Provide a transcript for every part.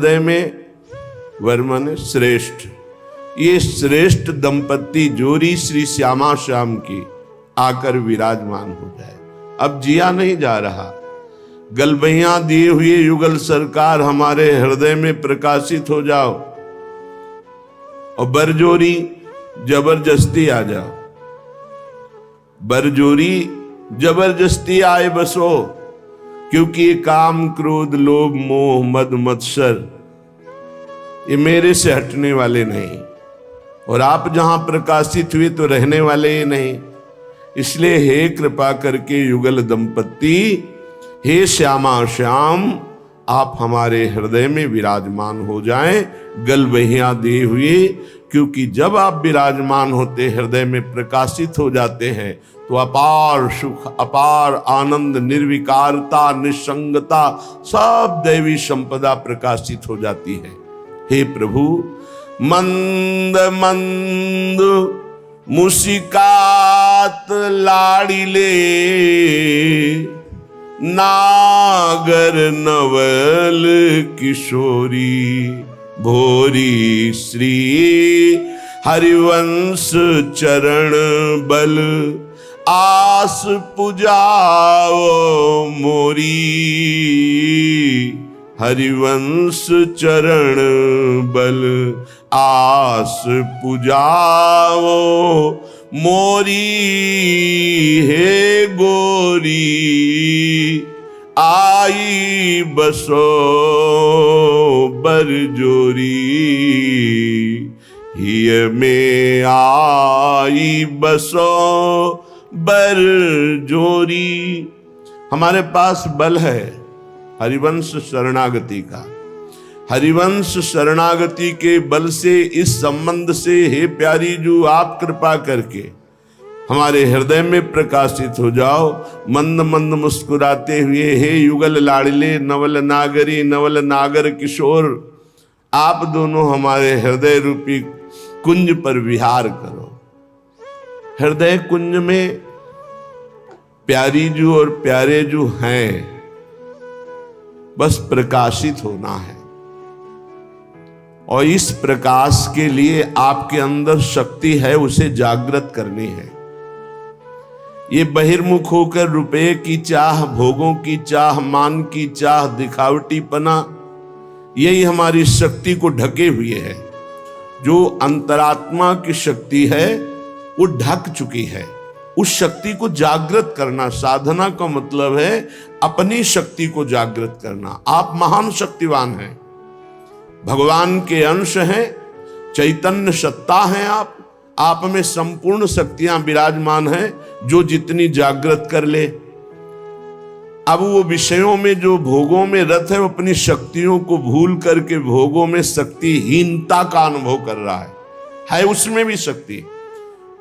हृदय में वर माने श्रेष्ठ, ये श्रेष्ठ दंपत्ति जोड़ी श्री श्यामा श्याम की आकर विराजमान हो जाए। अब जिया नहीं जा रहा, गलबैया दिए हुए युगल सरकार हमारे हृदय में प्रकाशित हो जाओ और बरजोरी जबरदस्ती आ जाओ, बरजोरी जबरदस्ती आए बसो, क्योंकि ये काम क्रोध लोभ मोह मद मत्सर ये मेरे से हटने वाले नहीं, और आप जहां प्रकाशित हुए तो रहने वाले ही नहीं। इसलिए हे कृपा करके युगल दंपत्ति, हे श्यामा श्याम, आप हमारे हृदय में विराजमान हो जाएं गलबहियां दिए हुए, क्योंकि जब आप विराजमान होते हृदय में प्रकाशित हो जाते हैं तो अपार सुख, अपार आनंद, निर्विकारता, निसंगता, सब दैवी संपदा प्रकाशित हो जाती है। हे प्रभु, मंद मंद मुस्कात लाड़िले, नागर नवल किशोरी, भोरी श्री हरिवंश चरण बल, आस पुजाओ मोरी, हरिवंश चरण बल आस पुजाओ मोरी, हे गोरी आई बसो बरजोरी, हिय में आई बसो बरजोरी। हमारे पास बल है हरिवंश शरणागति का, हरिवंश शरणागति के बल से, इस संबंध से हे प्यारी जू आप कृपा करके हमारे हृदय में प्रकाशित हो जाओ। मंद मंद मुस्कुराते हुए हे युगल लाड़ले नवल नागरी नवल नागर किशोर, आप दोनों हमारे हृदय रूपी कुंज पर विहार करो। हृदय कुंज में प्यारी जू और प्यारे जू हैं, बस प्रकाशित होना है, और इस प्रकाश के लिए आपके अंदर शक्ति है, उसे जागृत करनी है। ये बहिर्मुख होकर रुपए की चाह, भोगों की चाह, मान की चाह, दिखावटीपना, यही हमारी शक्ति को ढके हुए है। जो अंतरात्मा की शक्ति है वो ढक चुकी है, उस शक्ति को जागृत करना। साधना का मतलब है अपनी शक्ति को जागृत करना। आप महान शक्तिवान हैं, भगवान के अंश हैं, चैतन्य सत्ता हैं आप में संपूर्ण शक्तियां विराजमान हैं, जो जितनी जागृत कर ले। अब वो विषयों में जो भोगों में रत है, वो अपनी शक्तियों को भूल करके भोगों में शक्तिहीनता का अनुभव कर रहा है उसमें भी शक्ति,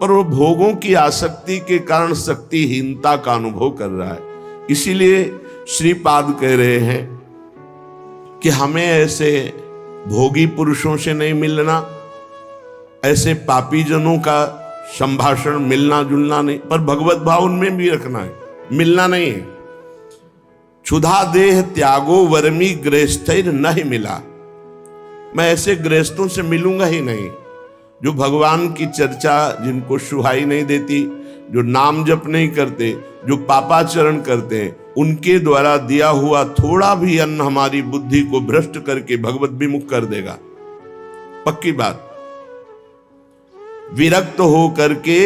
पर वो भोगों की आसक्ति के कारण शक्तिहीनता का अनुभव कर रहा है। इसीलिए श्रीपाद कह रहे हैं कि हमें ऐसे भोगी पुरुषों से नहीं मिलना, ऐसे पापी जनों का संभाषण मिलना जुलना नहीं, पर भगवत भाव उनमें भी रखना है, मिलना नहीं है। क्षुधा देह त्यागो वर्मी गृहस्थैर नहीं मिला, मैं ऐसे गृहस्थों से मिलूंगा ही नहीं जो भगवान की चर्चा, जिनको सुहाई नहीं देती, जो नाम जप नहीं करते, जो पापाचरण करते हैं, उनके द्वारा दिया हुआ थोड़ा भी अन्न हमारी बुद्धि को भ्रष्ट करके भगवत विमुख कर देगा, पक्की बात। विरक्त हो करके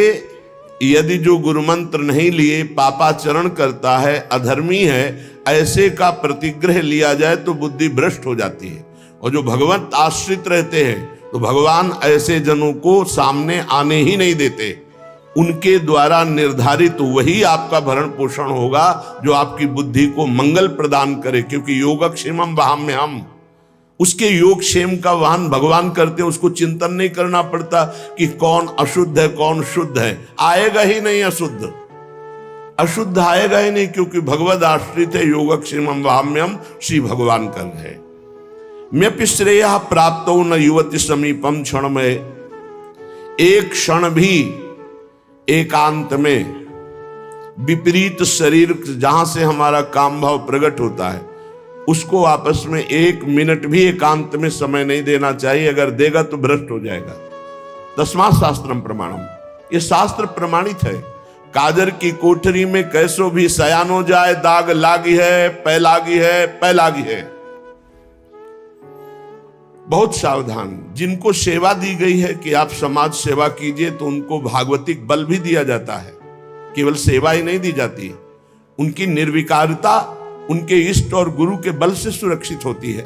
यदि जो गुरु मंत्र नहीं लिए पापाचरण करता है, अधर्मी है, ऐसे का प्रतिग्रह लिया जाए तो बुद्धि भ्रष्ट हो जाती है। और जो भगवत आश्रित रहते हैं तो भगवान ऐसे जनों को सामने आने ही नहीं देते, उनके द्वारा निर्धारित वही आपका भरण पोषण होगा जो आपकी बुद्धि को मंगल प्रदान करे, क्योंकि योगक्षेमम वहाम्यहम्, उसके योगक्षेम का वाहन भगवान करते हैं। उसको चिंतन नहीं करना पड़ता कि कौन अशुद्ध है कौन शुद्ध है, आएगा ही नहीं अशुद्ध, अशुद्ध आएगा ही नहीं, क्योंकि भगवद आश्रित है। योगक्षेमम वहाम्यहम् श्री भगवान कर रहे। म्यपि श्रेयः प्राप्तो न युवति समीपम क्षण में, एक क्षण भी एकांत में विपरीत शरीर जहां से हमारा काम भाव प्रकट होता है, उसको आपस में 1 मिनट भी एकांत में समय नहीं देना चाहिए। अगर देगा तो भ्रष्ट हो जाएगा। 10वां शास्त्रम प्रमाणम, ये शास्त्र प्रमाणित है। काजर की कोठरी में कैसो भी सयान हो जाए, दाग लागी है, पै लागी है, पै लागी है। बहुत सावधान। जिनको सेवा दी गई है कि आप समाज सेवा कीजिए, तो उनको भागवतिक बल भी दिया जाता है। केवल सेवा ही नहीं दी जाती, उनकी निर्विकारता उनके इष्ट और गुरु के बल से सुरक्षित होती है।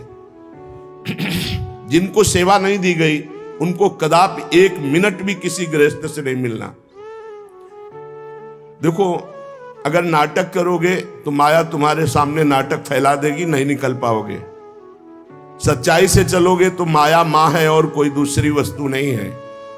जिनको सेवा नहीं दी गई, उनको कदापि 1 मिनट भी किसी गृहस्थ से नहीं मिलना। देखो, अगर नाटक करोगे तो माया तुम्हारे सामने नाटक फैला देगी, नहीं निकल पाओगे। सच्चाई से चलोगे तो माया मां है और कोई दूसरी वस्तु नहीं है।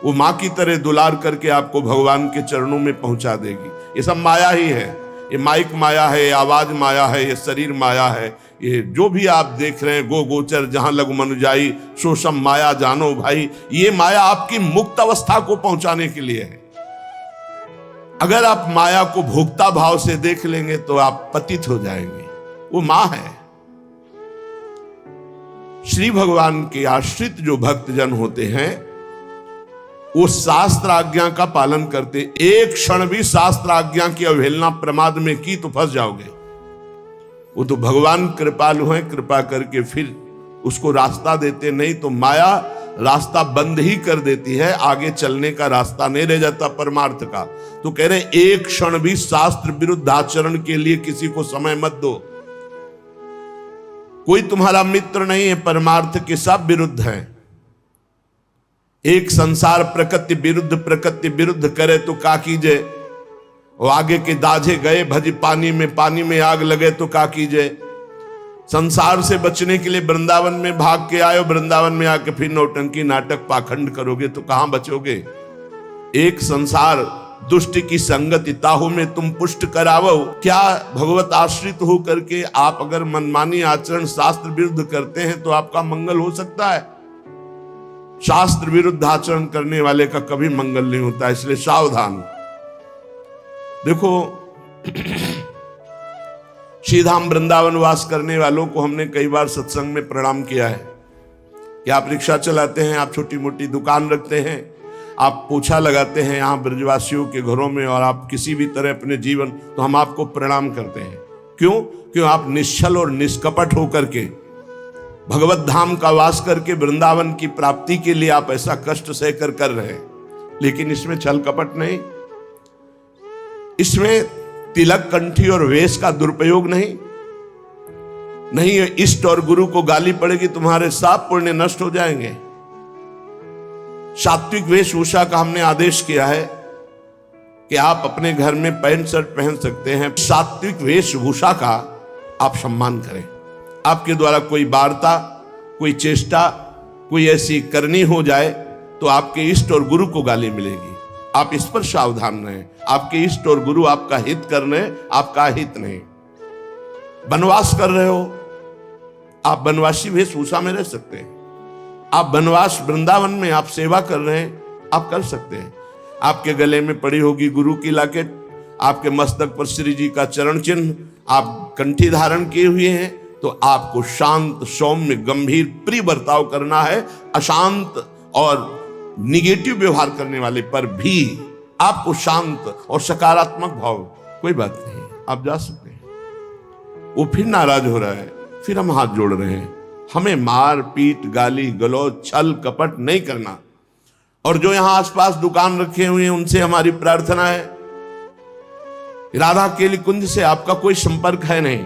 वो मां की तरह दुलार करके आपको भगवान के चरणों में पहुंचा देगी। ये सब माया ही है। ये माइक माया है, ये आवाज माया है, ये शरीर माया है, ये जो भी आप देख रहे हैं, गो गोचर जहां लघु मनुजाई सोशम माया जानो भाई, ये माया आपकी मुक्त अवस्था को पहुंचाने के लिए है। अगर आप माया को भोक्ता भाव से देख लेंगे तो आप पतित हो जाएंगे। वो मां है। श्री भगवान के आश्रित जो भक्तजन होते हैं, वो शास्त्र आज्ञा का पालन करते। एक क्षण भी शास्त्र आज्ञा की अवहेलना प्रमाद में की तो फंस जाओगे। वो तो भगवान कृपालु हैं, कृपा करके फिर उसको रास्ता देते, नहीं तो माया रास्ता बंद ही कर देती है। आगे चलने का रास्ता नहीं रह जाता परमार्थ का। तो कह रहे एक क्षण भी शास्त्र विरुद्ध आचरण के लिए किसी को समय मत दो। कोई तुम्हारा मित्र नहीं है, परमार्थ के सब विरुद्ध हैं। एक संसार प्रकृति विरुद्ध करे तो का कीजिए। और आगे के दाझे गए भज पानी में आग लगे तो का कीजिए। संसार से बचने के लिए वृंदावन में भाग के आए, वृंदावन में आके फिर नौटंकी नाटक पाखंड करोगे तो कहां बचोगे। एक संसार दुष्ट की संगति ताहू में तुम पुष्ट करावो। क्या भगवत आश्रित हो करके आप अगर मनमानी आचरण शास्त्र विरुद्ध करते हैं तो आपका मंगल हो सकता है? शास्त्र विरुद्ध आचरण करने वाले का कभी मंगल नहीं होता। इसलिए सावधान। देखो, श्रीधाम वृंदावन वास करने वालों को हमने कई बार सत्संग में प्रणाम किया है कि आप रिक्शा चलाते हैं, आप छोटी मोटी दुकान रखते हैं, आप पोछा लगाते हैं यहाँ ब्रजवासियों के घरों में, और आप किसी भी तरह अपने जीवन, तो हम आपको प्रणाम करते हैं। क्यों आप निश्चल और निष्कपट होकर के भगवत धाम का वास करके वृंदावन की प्राप्ति के लिए आप ऐसा कष्ट सहकर कर रहे हैं। लेकिन इसमें छल कपट नहीं, इसमें तिलक कंठी और वेश का दुरुपयोग नहीं। इष्ट और गुरु को गाली पड़ेगी, तुम्हारे सब पुण्य नष्ट हो जाएंगे। सात्विक वेशभूषा का हमने आदेश किया है कि आप अपने घर में पैंट शर्ट पहन सकते हैं। सात्विक वेशभूषा का आप सम्मान करें। आपके द्वारा कोई वार्ता, कोई चेष्टा, कोई ऐसी करनी हो जाए तो आपके इष्ट और गुरु को गाली मिलेगी। आप इस पर सावधान रहें। आपके इष्ट और गुरु आपका हित कर रहे हैं, आपका हित नहीं। वनवास कर रहे हो, आप वनवासी वेशभूषा में रह सकते हैं। आप वनवास वृंदावन में आप सेवा कर रहे हैं, आप कर सकते हैं। आपके गले में पड़ी होगी गुरु की लॉकेट, आपके मस्तक पर श्री जी का चरण चिन्ह, आप कंठी धारण किए हुए हैं, तो आपको शांत, सौम्य, गंभीर, प्रिय बर्ताव करना है। अशांत और निगेटिव व्यवहार करने वाले पर भी आपको शांत और सकारात्मक भाव, कोई बात नहीं, आप जा सकते हैं। वो फिर नाराज हो रहा है, फिर हम हाथ जोड़ रहे हैं। हमें मार पीट, गाली गलौज, छल कपट नहीं करना। और जो यहां आसपास दुकान रखे हुए हैं उनसे हमारी प्रार्थना है, राधा केली कुंज से आपका कोई संपर्क है नहीं।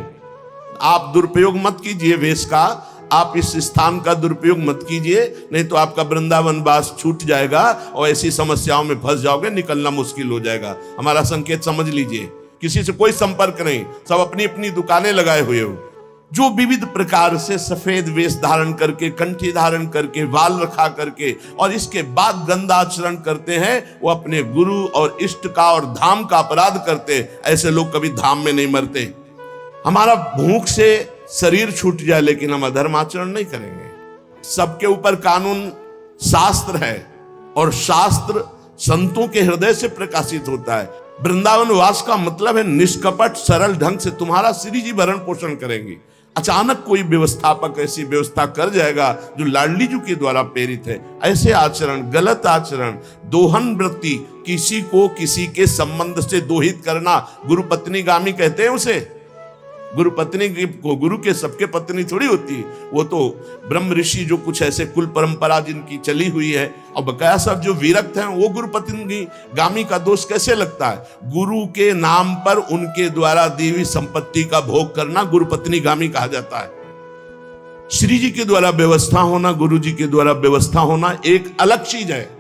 आप दुरुपयोग मत कीजिए वेश का, आप इस स्थान का दुरुपयोग मत कीजिए, नहीं तो आपका वृंदावन वास छूट जाएगा और ऐसी समस्याओं में फंस जाओगे, निकलना मुश्किल हो जाएगा। हमारा संकेत समझ लीजिए। किसी से कोई संपर्क नहीं, सब अपनी अपनी दुकानें लगाए हुए हो। जो विविध प्रकार से सफेद वेश धारण करके, कंठी धारण करके, बाल रखा करके और इसके बाद गंदा आचरण करते हैं, वो अपने गुरु और इष्ट का और धाम का अपराध करते। ऐसे लोग कभी धाम में नहीं मरते। हमारा भूख से शरीर छूट जाए लेकिन हम अधर्म आचरण नहीं करेंगे। सबके ऊपर कानून शास्त्र है और शास्त्र संतों के हृदय से प्रकाशित होता है। वृंदावन वास का मतलब है निष्कपट सरल ढंग से तुम्हारा श्री जी भरण पोषण करेंगी। अचानक कोई व्यवस्थापक ऐसी व्यवस्था कर जाएगा जो लाडली जी के द्वारा प्रेरित है। ऐसे आचरण, गलत आचरण, दोहन वृत्ति, किसी को किसी के संबंध से दोहित करना, गुरु पत्नी गामी कहते हैं उसे। गुरु पत्नी को, गुरु के सबके पत्नी थोड़ी होती, वो तो ब्रह्म ऋषि जो कुछ ऐसे कुल परंपरा जिनकी चली हुई है, और बकाया सब जो विरक्त हैं वो गुरु पत्नी गामी का दोष कैसे लगता है? गुरु के नाम पर उनके द्वारा दी हुई संपत्ति का भोग करना गुरु पत्नी गामी कहा जाता है। श्री जी के द्वारा व्यवस्था होना, गुरु जी के द्वारा व्यवस्था होना एक अलग चीज है।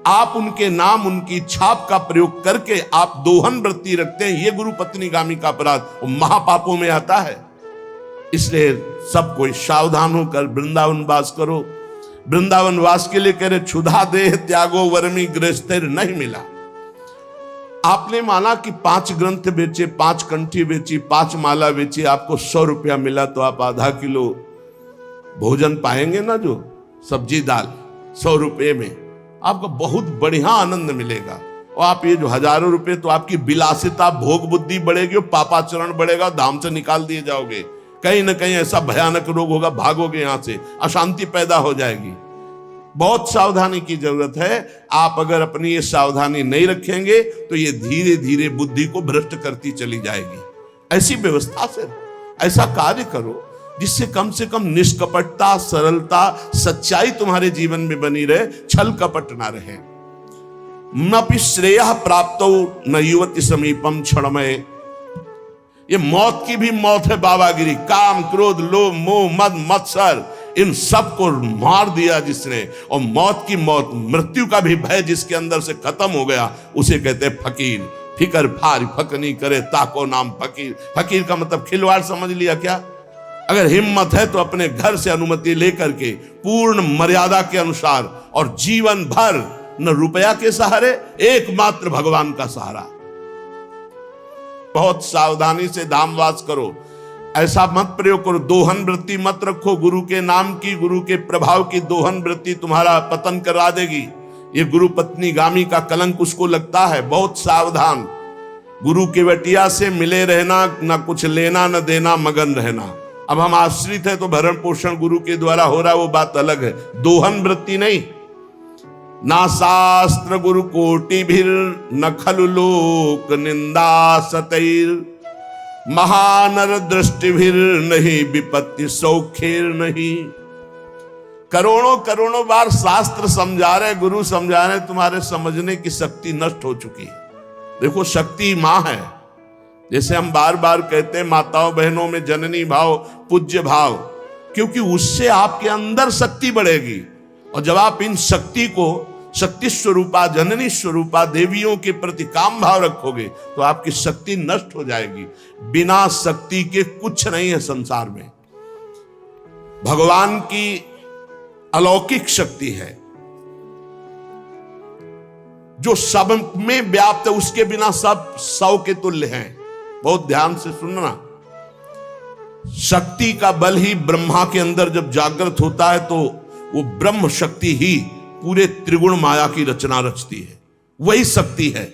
आप उनके नाम, उनकी छाप का प्रयोग करके आप दोहन वृत्ति रखते हैं, यह गुरु पत्नी गामी का अपराध महापापों में आता है। इसलिए सब कोई सावधान होकर वृंदावन वास करो। वृंदावन वास के लिए कह रहे क्षुधा देह त्यागो वर्मी गृहस्थिर नहीं मिला। आपने माना कि 5 ग्रंथ बेचे, 5 कंठी बेची, 5 माला बेची, आपको 100 रुपया मिला, तो आप आधा किलो भोजन पाएंगे ना, जो सब्जी दाल 100 रुपये में आपको बहुत बढ़िया आनंद मिलेगा। और आप ये जो हजारों रुपए, तो आपकी विलासिता, भोग बुद्धि बढ़ेगी और पापाचरण बढ़ेगा, धाम से निकाल दिए जाओगे। कहीं ना कहीं ऐसा भयानक रोग होगा, भागोगे यहां से, अशांति पैदा हो जाएगी। बहुत सावधानी की जरूरत है। आप अगर अपनी ये सावधानी नहीं रखेंगे तो ये धीरे धीरे बुद्धि को भ्रष्ट करती चली जाएगी। ऐसी व्यवस्था से ऐसा कार्य करो जिससे कम से कम निष्कपटता, सरलता, सच्चाई तुम्हारे जीवन में बनी रहे, छल कपट ना रहे। नपि श्रेयः प्राप्तो न युवति समीपम क्षणमय। ये मौत की भी मौत है बाबागिरी। काम, क्रोध, लोभ, मोह, मद, मत्सर, इन सब को मार दिया जिसने, और मौत की मौत, मृत्यु का भी भय जिसके अंदर से खत्म हो गया, उसे कहते हैं फकीर। फिकर फार फकनी करे ताको नाम फकीर। फकीर का मतलब खिलवाड़ समझ लिया क्या? अगर हिम्मत है तो अपने घर से अनुमति लेकर के पूर्ण मर्यादा के अनुसार, और जीवन भर न रुपया के सहारे, एकमात्र भगवान का सहारा। बहुत सावधानी से धामवास करो। ऐसा मत प्रयोग करो, दोहन वृत्ति मत रखो। गुरु के नाम की, गुरु के प्रभाव की दोहन वृत्ति तुम्हारा पतन करा देगी। ये गुरु पत्नी गामी का कलंक उसको लगता है। बहुत सावधान। गुरु के वटिया से मिले रहना, ना कुछ लेना न देना, मगन रहना। अब हम आश्रित है तो भरण पोषण गुरु के द्वारा हो रहा है, वो बात अलग है। दोहन वृत्ति नहीं। ना शास्त्र गुरु कोटि भीर न खलु लोक निंदा सतैर। महानर दृष्टि भीर नहीं विपत्ति सौखेर नहीं। करोड़ों करोड़ों बार शास्त्र समझा रहे, गुरु समझा रहे, तुम्हारे समझने की शक्ति नष्ट हो चुकी है। देखो, शक्ति मां है। जैसे हम बार बार कहते हैं, माताओं बहनों में जननी भाव, पूज्य भाव, क्योंकि उससे आपके अंदर शक्ति बढ़ेगी। और जब आप इन शक्ति को शक्ति स्वरूपा, जननी स्वरूपा देवियों के प्रति काम भाव रखोगे तो आपकी शक्ति नष्ट हो जाएगी। बिना शक्ति के कुछ नहीं है संसार में। भगवान की अलौकिक शक्ति है जो सब में व्याप्त है, उसके बिना सब 100 के तुल्य हैं। बहुत ध्यान से सुनना। शक्ति का बल ही ब्रह्मा के अंदर जब जागृत होता है तो वो ब्रह्म शक्ति ही पूरे त्रिगुण माया की रचना रचती है। वही शक्ति है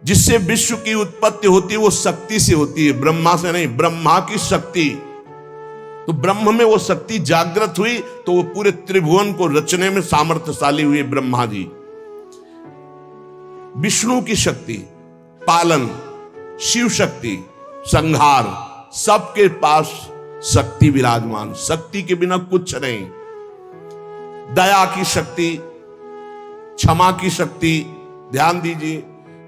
जिससे विश्व की उत्पत्ति होती है, वो शक्ति से होती है, ब्रह्मा से नहीं। ब्रह्मा की शक्ति, तो ब्रह्म में वो शक्ति जागृत हुई तो वो पूरे त्रिभुवन को रचने में सामर्थ्यशाली हुए ब्रह्मा जी। विष्णु की शक्ति पालन, शिव शक्ति संहार, सबके पास शक्ति विराजमान। शक्ति के बिना कुछ नहीं। दया की शक्ति, क्षमा की शक्ति, ध्यान दीजिए,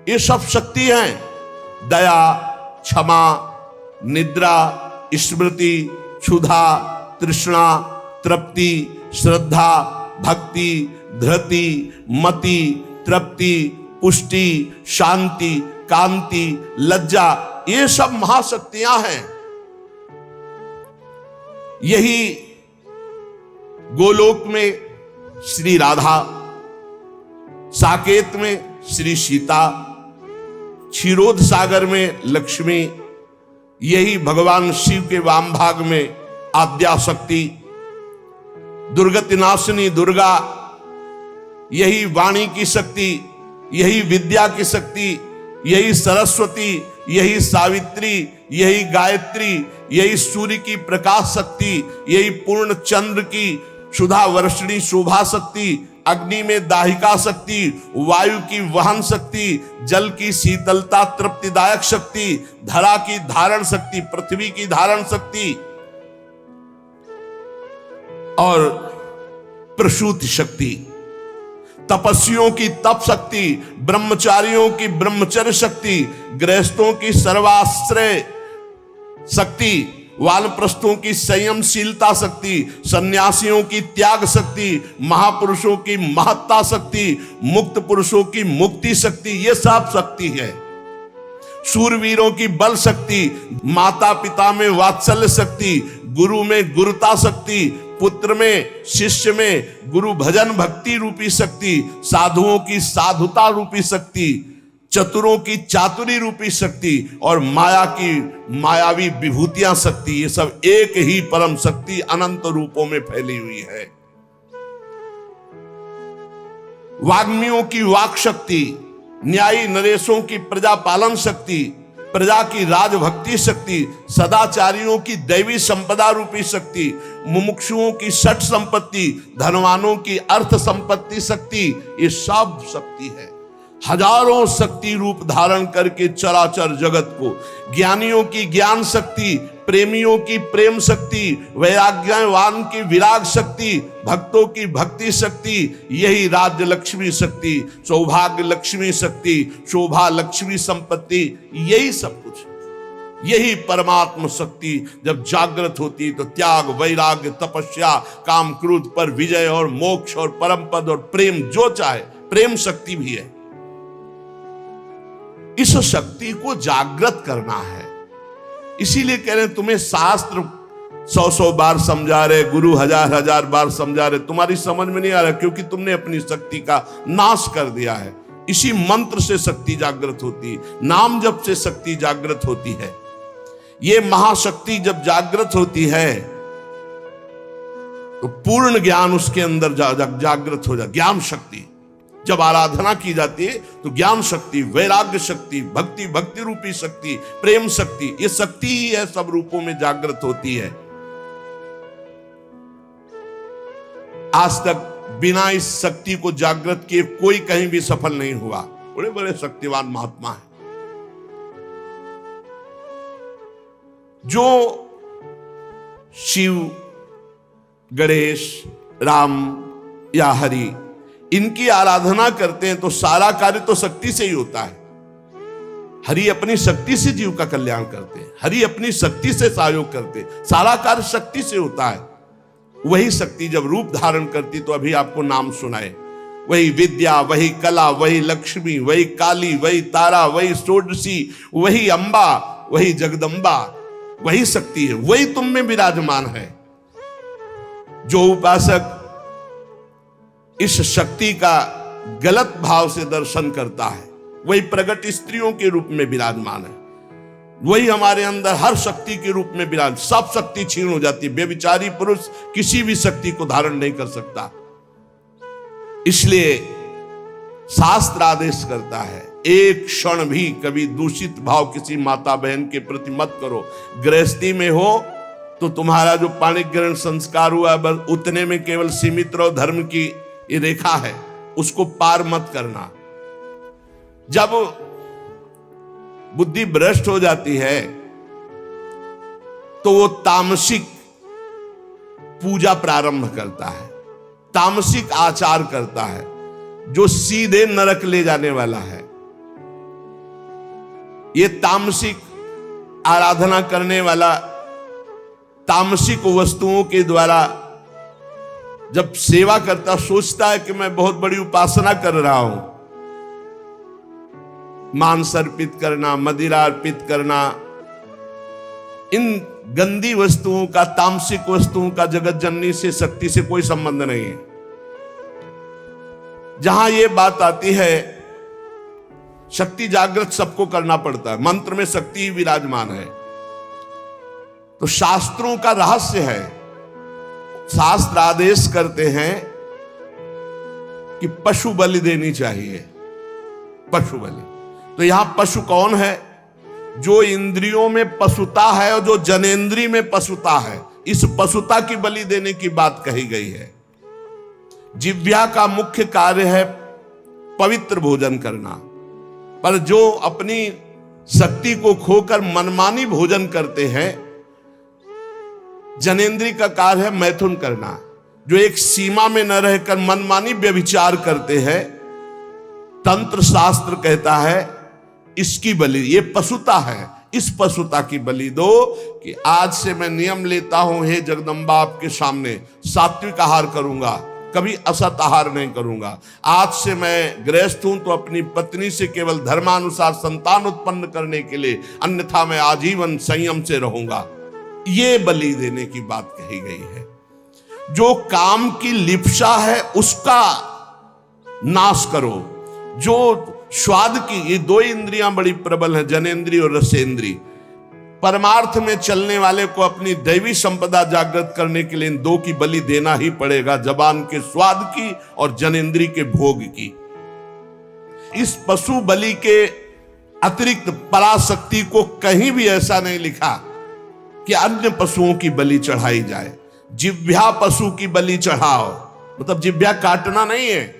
ये सब शक्ति हैं। दया, क्षमा, निद्रा, स्मृति, क्षुधा, तृष्णा, तृप्ति, श्रद्धा, भक्ति, धृति, मति, तृप्ति, पुष्टि, शांति, कांति, लज्जा, ये सब महाशक्तियां हैं। यही गोलोक में श्री राधा, साकेत में श्री सीता, क्षीरोद सागर में लक्ष्मी, यही भगवान शिव के वाम भाग में आद्या शक्ति, दुर्गति नाशिनी दुर्गा, यही वाणी की शक्ति, यही विद्या की शक्ति, यही सरस्वती, यही सावित्री, यही गायत्री, यही सूर्य की प्रकाश शक्ति, यही पूर्ण चंद्र की सुधा वर्षिणी शोभा शक्ति, अग्नि में दाहिका शक्ति, वायु की वहन शक्ति, जल की शीतलता तृप्तिदायक शक्ति, धरा की धारण शक्ति, पृथ्वी की धारण शक्ति और प्रसूति शक्ति, तपस्वियों की तप शक्ति, ब्रह्मचारियों की ब्रह्मचर्य शक्ति, गृहस्थों की सर्वाश्रय शक्ति, वानप्रस्थों की संयमशीलता शक्ति, सन्यासियों की त्याग शक्ति, महापुरुषों की महत्ता शक्ति, मुक्त पुरुषों की मुक्ति शक्ति, ये सब शक्ति है। शूरवीरों की बल शक्ति, माता पिता में वात्सल्य शक्ति, गुरु में गुरुता शक्ति, पुत्र में शिष्य में गुरु भजन भक्ति रूपी शक्ति, साधुओं की साधुता रूपी शक्ति, चतुरों की चातुरी रूपी शक्ति और माया की मायावी विभूतियां शक्ति, ये सब एक ही परम शक्ति अनंत रूपों में फैली हुई है। वाग्मियों की वाक शक्ति, न्यायी नरेशों की प्रजा पालन शक्ति, प्रजा की राजभक्ति शक्ति, सदाचारियों की दैवी संपदा रूपी शक्ति, मुमुक्षुओं की षट संपत्ति, धनवानों की अर्थ संपत्ति शक्ति, ये सब शक्ति है। हजारों शक्ति रूप धारण करके चराचर जगत को, ज्ञानियों की ज्ञान शक्ति, प्रेमियों की प्रेम शक्ति, वैराग्यवान की विराग शक्ति, भक्तों की भक्ति शक्ति, यही राज्य लक्ष्मी शक्ति, सौभाग्य लक्ष्मी शक्ति, शोभा लक्ष्मी संपत्ति, यही सब कुछ, यही परमात्म शक्ति जब जागृत होती तो त्याग वैराग्य तपस्या काम क्रोध पर विजय और मोक्ष और परम पद और प्रेम जो चाहे, प्रेम शक्ति भी है। इस शक्ति को जागृत करना है। इसीलिए कह रहे हैं तुम्हें शास्त्र 100 बार समझा रहे, गुरु हजार बार समझा रहे, तुम्हारी समझ में नहीं आ रहा क्योंकि तुमने अपनी शक्ति का नाश कर दिया है। इसी मंत्र से शक्ति जागृत होती है, नाम जप से शक्ति जागृत होती है। ये महाशक्ति जब जागृत होती है तो पूर्ण ज्ञान उसके अंदर जागृत हो जाता, ज्ञान शक्ति। जब आराधना की जाती है तो ज्ञान शक्ति, वैराग्य शक्ति, भक्ति रूपी शक्ति, प्रेम शक्ति, ये शक्ति ही है, सब रूपों में जागृत होती है। आज तक बिना इस शक्ति को जागृत किए कोई कहीं भी सफल नहीं हुआ। बड़े बड़े शक्तिवान महात्मा हैं जो शिव, गणेश, राम या हरि इनकी आराधना करते हैं तो सारा कार्य तो शक्ति से ही होता है। हरि अपनी शक्ति से जीव का कल्याण करते हैं, हरि अपनी शक्ति से सहयोग करते हैं, सारा कार्य शक्ति से होता है। वही शक्ति जब रूप धारण करती तो अभी आपको नाम सुनाए, वही विद्या, वही कला, वही लक्ष्मी, वही काली, वही तारा, वही षोडशी, वही अंबा, वही जगदम्बा, वही शक्ति है, वही तुम में विराजमान है। जो उपासक इस शक्ति का गलत भाव से दर्शन करता है वही प्रगट स्त्रियों के रूप में विराजमान है, वही हमारे अंदर हर शक्ति के रूप में विराज, सब शक्ति छीन हो जाती है। व्यभिचारी पुरुष किसी भी शक्ति को धारण नहीं कर सकता। इसलिए शास्त्र आदेश करता है एक क्षण भी कभी दूषित भाव किसी माता बहन के प्रति मत करो। गृहस्थी में हो तो तुम्हारा जो पाणिक ग्रहण संस्कार हुआ बस उतने में केवल सीमित रहो, धर्म की ये रेखा है उसको पार मत करना। जब बुद्धि भ्रष्ट हो जाती है तो वो तामसिक पूजा प्रारंभ करता है, तामसिक आचार करता है जो सीधे नरक ले जाने वाला है। ये तामसिक आराधना करने वाला तामसिक वस्तुओं के द्वारा जब सेवा करता सोचता है कि मैं बहुत बड़ी उपासना कर रहा हूं, मांस अर्पित करना, मदिरा अर्पित करना, इन गंदी वस्तुओं का, तामसिक वस्तुओं का जगत जननी से शक्ति से कोई संबंध नहीं है। जहां यह बात आती है शक्ति जागृत सबको करना पड़ता है, मंत्र में शक्ति ही विराजमान है। तो शास्त्रों का रहस्य है, शास्त्र आदेश करते हैं कि पशु बलि देनी चाहिए। पशु बलि तो यहां पशु कौन है? जो इंद्रियों में पशुता है और जो जनेंद्री में पशुता है, इस पशुता की बलि देने की बात कही गई है। जिह्वा का मुख्य कार्य है पवित्र भोजन करना, पर जो अपनी शक्ति को खोकर मनमानी भोजन करते हैं, जनेंद्री का कार्य है मैथुन करना। जो एक सीमा में न रहकर मनमानी व्यभिचार करते हैं, तंत्र शास्त्र कहता है इसकी बलि, ये पशुता है, इस पशुता की बलि दो कि आज से मैं नियम लेता हूं, हे जगदम्बा आपके सामने सात्विक आहार करूंगा, कभी असत आहार नहीं करूंगा। आज से मैं गृहस्थ हूं तो अपनी पत्नी से केवल धर्मानुसार संतान उत्पन्न करने के लिए, अन्यथा मैं आजीवन संयम से रहूंगा। ये बलि देने की बात कही गई है। जो काम की लिप्सा है उसका नाश करो। जो स्वाद की, ये दो इंद्रियां बड़ी प्रबल है, जनेंद्री और रसेंद्री। परमार्थ में चलने वाले को अपनी दैवी संपदा जागृत करने के लिए इन दो की बलि देना ही पड़ेगा, जबान के स्वाद की और जनेंद्री के भोग की। इस पशु बलि के अतिरिक्त पराशक्ति को कहीं भी ऐसा नहीं लिखा कि अन्य पशुओं की बलि चढ़ाई जाए। जिह्वा पशु की बलि चढ़ाओ, मतलब जिह्वा काटना नहीं है,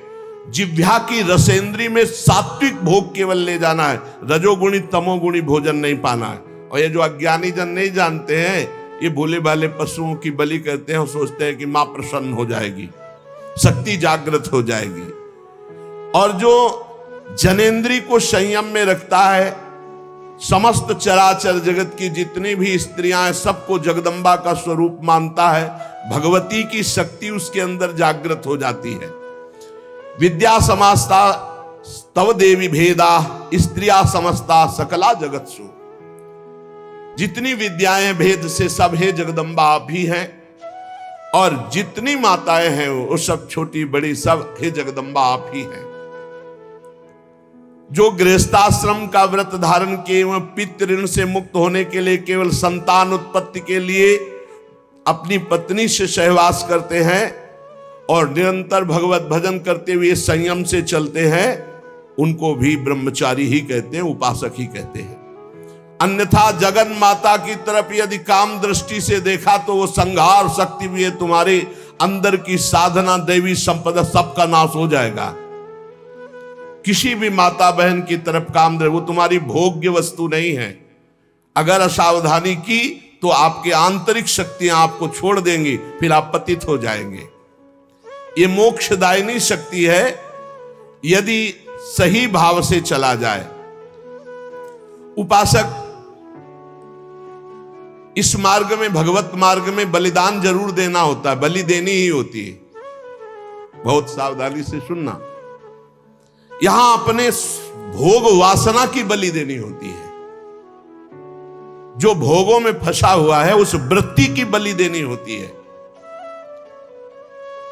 जिह्वा की रसेंद्री में सात्विक भोग केवल ले जाना है, रजोगुणी तमोगुणी भोजन नहीं पाना है। और ये जो अज्ञानी जन नहीं जानते हैं, ये भोले भाले पशुओं की बलि करते हैं और सोचते हैं कि मां प्रसन्न हो जाएगी, शक्ति जागृत हो जाएगी। और जो जनेंद्री को संयम में रखता है, समस्त चराचर जगत की जितनी भी स्त्रियां हैं सबको जगदम्बा का स्वरूप मानता है, भगवती की शक्ति उसके अंदर जागृत हो जाती है। विद्या समस्ता तव देवी भेदा स्त्रिया समस्ता सकला जगत्सु। जितनी विद्याएं भेद से सब है जगदम्बा आप ही हैं, और जितनी माताएं हैं वो सब छोटी बड़ी सब है जगदम्बा आप ही हैं। जो गृहस्थाश्रम का व्रत धारण किए एवं पितृ ऋण से मुक्त होने के लिए केवल संतान उत्पत्ति के लिए अपनी पत्नी से सहवास करते हैं और निरंतर भगवत भजन करते हुए संयम से चलते हैं, उनको भी ब्रह्मचारी ही कहते हैं, उपासक ही कहते हैं। अन्यथा जगन माता की तरफ यदि काम दृष्टि से देखा तो वो संहार शक्ति भी है, तुम्हारे अंदर की साधना दैवी संपदा सबका नाश हो जाएगा। किसी भी माता बहन की तरफ काम दे, वो तुम्हारी भोग्य वस्तु नहीं है। अगर असावधानी की तो आपकी आंतरिक शक्तियां आपको छोड़ देंगी, फिर आप पतित हो जाएंगे। ये मोक्षदायिनी शक्ति है यदि सही भाव से चला जाए। उपासक इस मार्ग में, भगवत मार्ग में बलिदान जरूर देना होता है, बलि देनी ही होती है। बहुत सावधानी से सुनना, यहां अपने भोग वासना की बलि देनी होती है। जो भोगों में फंसा हुआ है उस वृत्ति की बलि देनी होती है।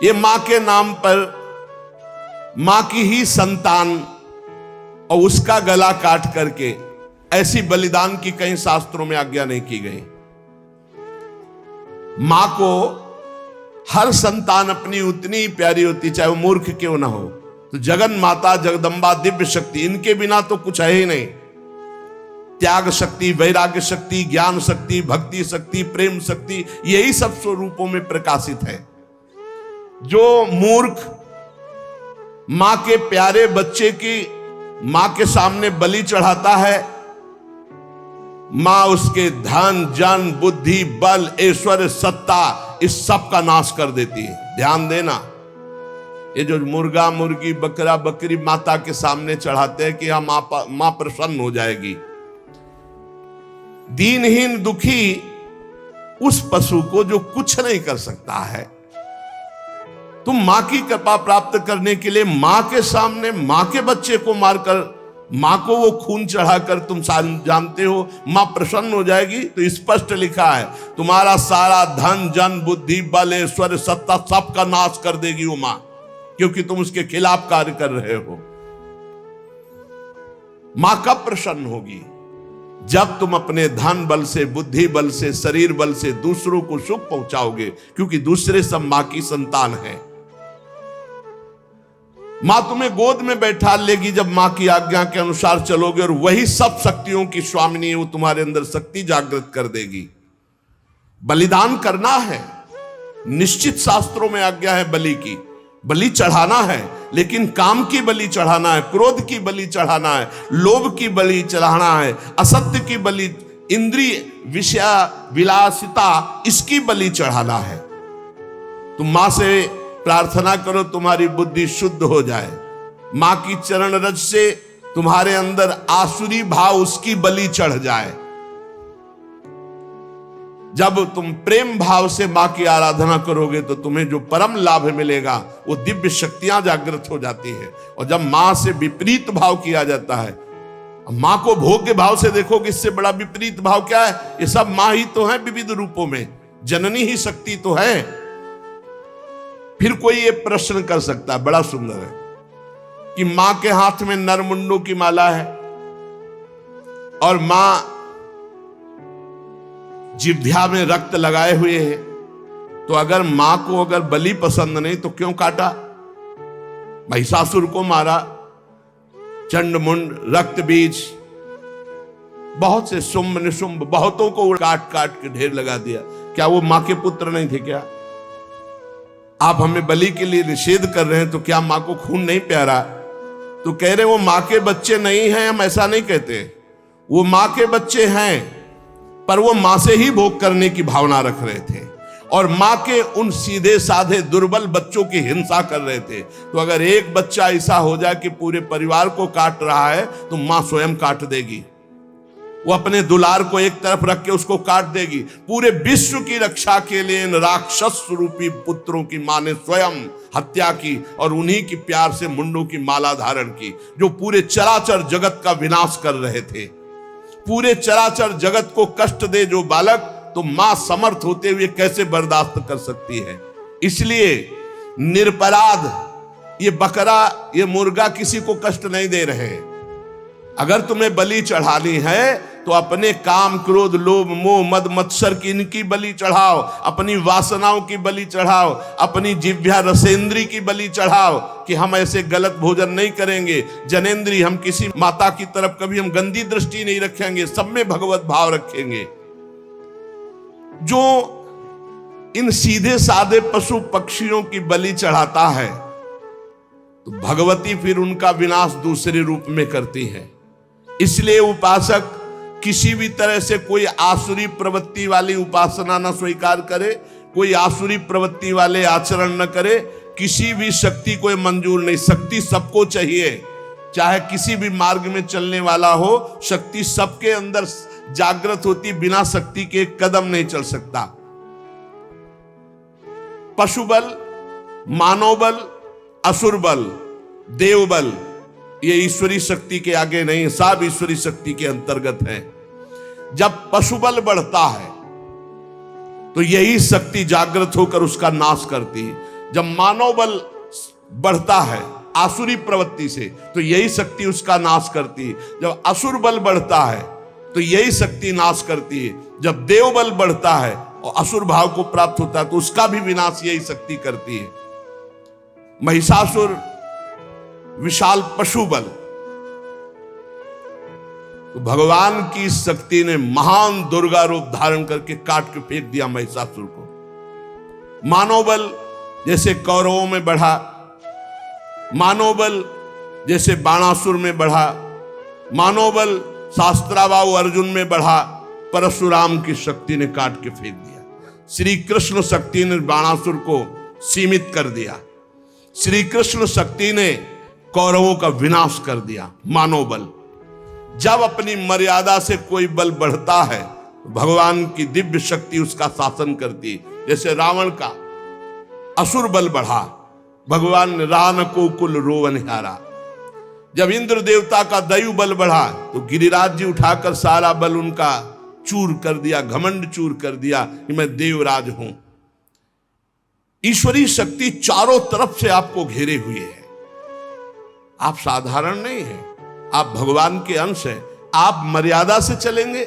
ये मां के नाम पर मां की ही संतान और उसका गला काट करके, ऐसी बलिदान की कहीं शास्त्रों में आज्ञा नहीं की गई। मां को हर संतान अपनी उतनी ही प्यारी होती, चाहे वो मूर्ख क्यों ना हो। तो जगन माता जगदम्बा दिव्य शक्ति, इनके बिना तो कुछ है ही नहीं। त्याग शक्ति, वैराग्य शक्ति, ज्ञान शक्ति, भक्ति शक्ति, प्रेम शक्ति, यही सब स्वरूपों में प्रकाशित है। जो मूर्ख मां के प्यारे बच्चे की मां के सामने बलि चढ़ाता है, मां उसके धन जन बुद्धि बल ऐश्वर्य सत्ता इस सब का नाश कर देती है। ध्यान देना, ये जो मुर्गा मुर्गी बकरा बकरी माता के सामने चढ़ाते हैं कि हम मां प्रसन्न हो जाएगी, दीनहीन दुखी उस पशु को जो कुछ नहीं कर सकता है, तुम मां की कृपा प्राप्त करने के लिए मां के सामने मां के बच्चे को मारकर, मां को वो खून चढ़ाकर तुम जानते हो मां प्रसन्न हो जाएगी। तो स्पष्ट लिखा है, तुम्हारा सारा धन जन बुद्धि बल ऐश्वर्य सत्ता सब का नाश कर देगी वो मां, क्योंकि तुम उसके खिलाफ कार्य कर रहे हो। मां कब प्रसन्न होगी? जब तुम अपने धन बल से, बुद्धि बल से, शरीर बल से दूसरों को सुख पहुंचाओगे, क्योंकि दूसरे सब मां की संतान है। मां तुम्हें गोद में बैठा लेगी जब मां की आज्ञा के अनुसार चलोगे, और वही सब शक्तियों की स्वामिनी है, वो तुम्हारे अंदर शक्ति जागृत कर देगी। बलिदान करना है, निश्चित शास्त्रों में आज्ञा है बलि की, बलि चढ़ाना है, लेकिन काम की बलि चढ़ाना है, क्रोध की बलि चढ़ाना है, लोभ की बलि चढ़ाना है, असत्य की बलि, इंद्रिय विषय विलासिता, इसकी बलि चढ़ाना है। तुम मां से प्रार्थना करो तुम्हारी बुद्धि शुद्ध हो जाए, मां की चरण रज से तुम्हारे अंदर आसुरी भाव उसकी बलि चढ़ जाए। जब तुम प्रेम भाव से मां की आराधना करोगे तो तुम्हें जो परम लाभ मिलेगा वो दिव्य शक्तियां जागृत हो जाती है। और जब मां से विपरीत भाव किया जाता है, मां को भोग्य भाव से देखोगे, इससे बड़ा विपरीत भाव क्या है? ये सब मां ही तो है विविध रूपों में, जननी ही शक्ति तो है। फिर कोई ये प्रश्न कर सकता है, बड़ा सुंदर है, कि मां के हाथ में नरमुंडों की माला है और मां जिह्वा में रक्त लगाए हुए है, तो अगर मां को अगर बलि पसंद नहीं तो क्यों काटा? महिषासुर को मारा, चंडमुंड, रक्त बीज, बहुत से शुंभ निशुंभ, बहुतों को काट काट के ढेर लगा दिया। क्या वो मां के पुत्र नहीं थे क्या? आप हमें बलि के लिए निषेध कर रहे हैं, तो क्या मां को खून नहीं प्यारा? तो कह रहे वो मां के बच्चे नहीं हैं, हम ऐसा नहीं कहते, वो मां के बच्चे हैं, पर वो मां से ही भोग करने की भावना रख रहे थे और मां के उन सीधे साधे दुर्बल बच्चों की हिंसा कर रहे थे। तो अगर एक बच्चा ऐसा हो जाए कि पूरे परिवार को काट रहा है, तो मां स्वयं काट देगी, वो अपने दुलार को एक तरफ रख के उसको काट देगी। पूरे विश्व की रक्षा के लिए इन राक्षस रूपी पुत्रों की मां ने स्वयं हत्या की और उन्हीं की प्यार से मुंडों की माला धारण की, जो पूरे चराचर जगत का विनाश कर रहे थे। पूरे चराचर जगत को कष्ट दे जो बालक, तो मां समर्थ होते हुए कैसे बर्दाश्त कर सकती है? इसलिए निरपराध ये बकरा, ये मुर्गा किसी को कष्ट नहीं दे रहे। अगर तुम्हें बलि चढ़ानी है तो अपने काम, क्रोध, लोभ, मोह, मद, मत्सर की इनकी बलि चढ़ाओ, अपनी वासनाओं की बलि चढ़ाओ, अपनी जिह्वा रसेंद्री की बलि चढ़ाओ कि हम ऐसे गलत भोजन नहीं करेंगे, जनेंद्री, हम किसी माता की तरफ कभी हम गंदी दृष्टि नहीं रखेंगे, सब में भगवत भाव रखेंगे। जो इन सीधे साधे पशु पक्षियों की बलि चढ़ाता है, तो भगवती फिर उनका विनाश दूसरे रूप में करती है। इसलिए उपासक किसी भी तरह से कोई आसुरी प्रवृत्ति वाली उपासना न स्वीकार करे, कोई आसुरी प्रवृत्ति वाले आचरण न करे, किसी भी शक्ति को मंजूर नहीं। शक्ति सबको चाहिए, चाहे किसी भी मार्ग में चलने वाला हो, शक्ति सबके अंदर जागृत होती, बिना शक्ति के एक कदम नहीं चल सकता। पशु बल, मानव बल, असुर बल, देव बल, ये ईश्वरी शक्ति के आगे नहीं, सब ईश्वरी शक्ति के अंतर्गत है। जब पशु बल बढ़ता है तो यही शक्ति जागृत होकर उसका नाश करती है। जब मानव बल बढ़ता है आसुरी प्रवृत्ति से, तो यही शक्ति उसका नाश करती है। जब असुर बल बढ़ता है तो यही शक्ति नाश करती है। जब देव बल बढ़ता है और असुर भाव को प्राप्त होता है, तो उसका भी विनाश यही शक्ति करती है। महिषासुर विशाल पशु बल, तो भगवान की शक्ति ने महान दुर्गा रूप धारण करके काट के फेंक दिया महिषासुर को। मानव बल जैसे कौरवों में बढ़ा, मानव बल जैसे बाणासुर में बढ़ा, मानव बल शास्त्राबाहु अर्जुन में बढ़ा, परशुराम की शक्ति ने काट के फेंक दिया। श्री कृष्ण शक्ति ने बाणासुर को सीमित कर दिया। श्री कृष्ण शक्ति ने कौरवों का विनाश कर दिया। मानव बल, जब अपनी मर्यादा से कोई बल बढ़ता है, भगवान की दिव्य शक्ति उसका शासन करती। जैसे रावण का असुर बल बढ़ा, भगवान ने रान को कुल रोवनिहारा। जब इंद्र देवता का दैव बल बढ़ा, तो गिरिराज जी उठाकर सारा बल उनका चूर कर दिया, घमंड चूर कर दिया कि मैं देवराज हूं। ईश्वरी शक्ति चारों तरफ से आपको घेरे हुए है। आप साधारण नहीं हैं, आप भगवान के अंश हैं। आप मर्यादा से चलेंगे,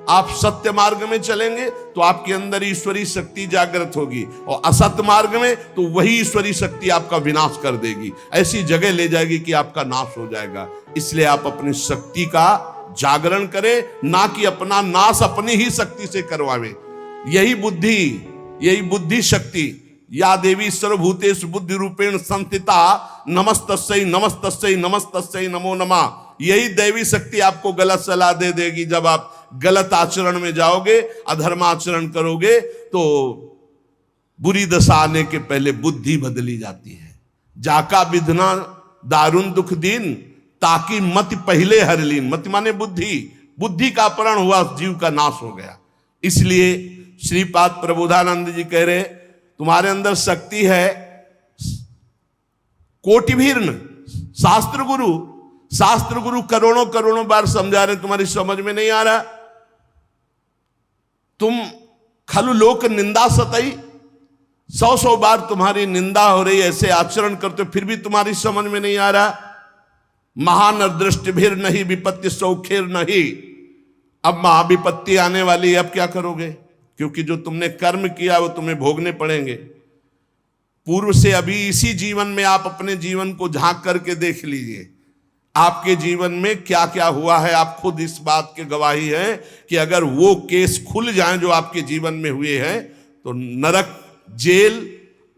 आप सत्य मार्ग में चलेंगे तो आपके अंदर ईश्वरी शक्ति जागृत होगी, और असत्य मार्ग में तो वही ईश्वरी शक्ति आपका विनाश कर देगी, ऐसी जगह ले जाएगी कि आपका नाश हो जाएगा। इसलिए आप अपनी शक्ति का जागरण करें, ना कि अपना नाश अपनी ही शक्ति से करवावे। यही बुद्धि शक्ति, या देवी सर्वभूतेषु बुद्धि रूपेण संस्थिता नमस्तस्यै नमस्तस्यै नमस्तस्यै नमो नमः। यही दैवी शक्ति आपको गलत सलाह दे देगी। जब आप गलत आचरण में जाओगे, अधर्म आचरण करोगे, तो बुरी दशा आने के पहले बुद्धि बदली जाती है। जाका विधना दारुण दुख दीन, ताकि मति पहले हर लीन। मति माने बुद्धि का अपहरण हुआ, जीव का नाश हो गया। इसलिए श्रीपाद प्रबोधानंद जी कह रहे, तुम्हारे अंदर शक्ति है कोटिभीर्ण। शास्त्र गुरु करोड़ों करोड़ों बार समझा रहे, तुम्हारी समझ में नहीं आ रहा। तुम खलु लोक निंदा सतई, 100 बार तुम्हारी निंदा हो रही, ऐसे आचरण करते हो, फिर भी तुम्हारी समझ में नहीं आ रहा। महानदृष्टि भीर नहीं विपत्ति सौखेर नहीं। अब महाविपत्ति आने वाली है, अब क्या करोगे? क्योंकि जो तुमने कर्म किया वो तुम्हें भोगने पड़ेंगे। पूर्व से अभी इसी जीवन में आप अपने जीवन को झांक करके देख लीजिए, आपके जीवन में क्या क्या हुआ है। आप खुद इस बात के गवाही हैं कि अगर वो केस खुल जाएं जो आपके जीवन में हुए हैं, तो नरक, जेल,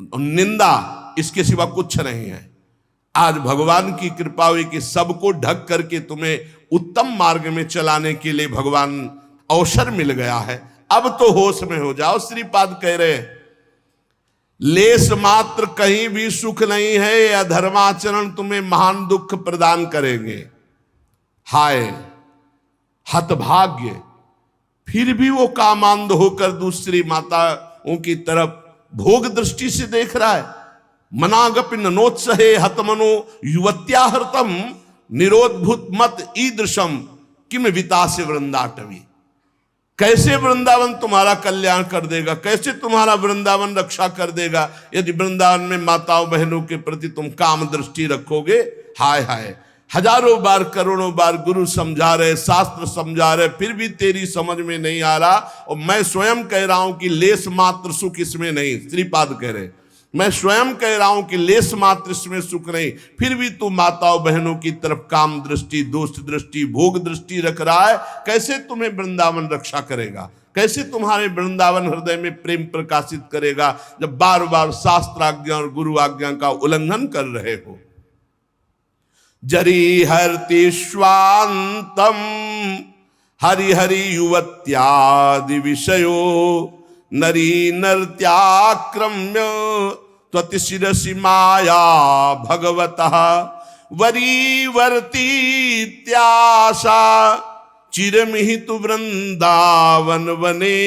निंदा, इसके सिवा कुछ नहीं है। आज भगवान की कृपा हुई कि सबको ढक करके तुम्हें उत्तम मार्ग में चलाने के लिए भगवान अवसर मिल गया है। अब तो होश में हो जाओ। श्रीपाद कह रहे हैं, लेस मात्र कहीं भी सुख नहीं है, या धर्माचरण तुम्हें महान दुख प्रदान करेंगे। हाय हतभाग्य, फिर भी वो कामांध होकर दूसरी माताओं की तरफ भोग दृष्टि से देख रहा है। मनागपि नोत्सहे हतमनो युवत्याहृतम निरोधभूत मत ईदृशम किम वितासे वृंदाटवी। कैसे वृंदावन तुम्हारा कल्याण कर देगा, कैसे तुम्हारा वृंदावन रक्षा कर देगा, यदि वृंदावन में माताओं बहनों के प्रति तुम काम दृष्टि रखोगे। हाय हाय, हजारों बार करोड़ों बार गुरु समझा रहे, शास्त्र समझा रहे, फिर भी तेरी समझ में नहीं आ रहा। और मैं स्वयं कह रहा हूं कि लेस मात्र सुख इसमें नहीं। श्रीपाद कह रहे, मैं स्वयं कह रहा हूं कि लेस मात्र इसमें सुख नहीं, फिर भी तू माताओं बहनों की तरफ काम दृष्टि, दोस्त दृष्टि, भोग दृष्टि रख रहा है। कैसे तुम्हें वृंदावन रक्षा करेगा, कैसे तुम्हारे वृंदावन हृदय में प्रेम प्रकाशित करेगा, जब बार बार शास्त्र आज्ञा और गुरु आज्ञा का उल्लंघन कर रहे हो। जरी हरति स्वांतम हरि हरि युवत्यादि विषयो नरी नर्त्याक्रम्य त्वतिशिरसि माया भगवतः वरीवर्तीत्याशा चिरमिहितु वृंदावन वने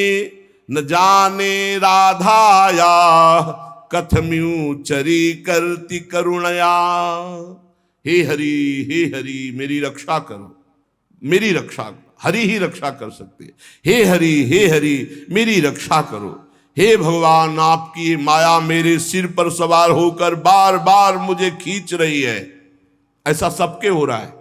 न जाने राधाया कथम्यू चरी करती करुणया। हे हरि मेरी रक्षा करो, मेरी रक्षा करो। हरि ही रक्षा कर सकते हैं। हे हरि मेरी रक्षा करो। हे भगवान, आपकी माया मेरे सिर पर सवार होकर बार बार मुझे खींच रही है। ऐसा सबके हो रहा है।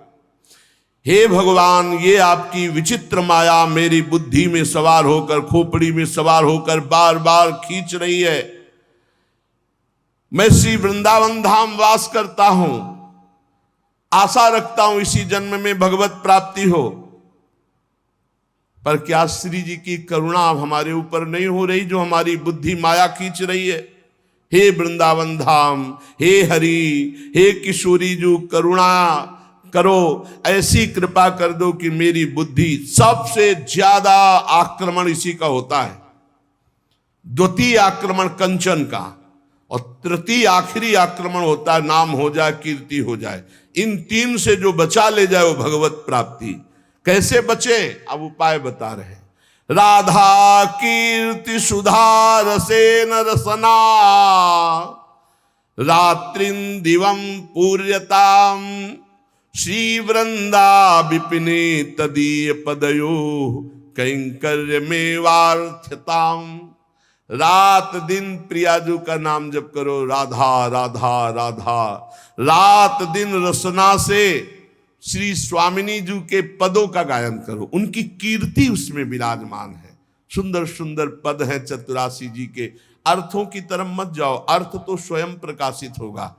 हे भगवान, ये आपकी विचित्र माया मेरी बुद्धि में सवार होकर, खोपड़ी में सवार होकर बार बार खींच रही है। मैं श्री वृंदावन धाम वास करता हूं, आशा रखता हूं इसी जन्म में भगवत प्राप्ति हो, पर क्या श्री जी की करुणा हमारे ऊपर नहीं हो रही, जो हमारी बुद्धि माया खींच रही है। हे वृंदावन धाम, हे हरि, हे किशोरी जो करुणा करो, ऐसी कृपा कर दो कि मेरी बुद्धि, सबसे ज्यादा आक्रमण इसी का होता है। द्वितीय आक्रमण कंचन का, और तृतीय आखिरी आक्रमण होता है नाम हो जाए, कीर्ति हो जाए। इन तीन से जो बचा ले जाए वो भगवत प्राप्ति। कैसे बचे, अब उपाय बता रहे। राधा कीर्ति सुधा रसेन रसना रात्रिं दिवं पूर्यताम श्री वृंदा विपिने तदीय पदयो कैंकर्य में वार्थताम। रात दिन प्रियाजू का नाम जप करो, राधा राधा राधा। रात दिन रसना से श्री स्वामिनी जी के पदों का गायन करो, उनकी कीर्ति उसमें विराजमान है। सुंदर सुंदर पद हैं चतुरासी जी के। अर्थों की तरफ मत जाओ, अर्थ तो स्वयं प्रकाशित होगा।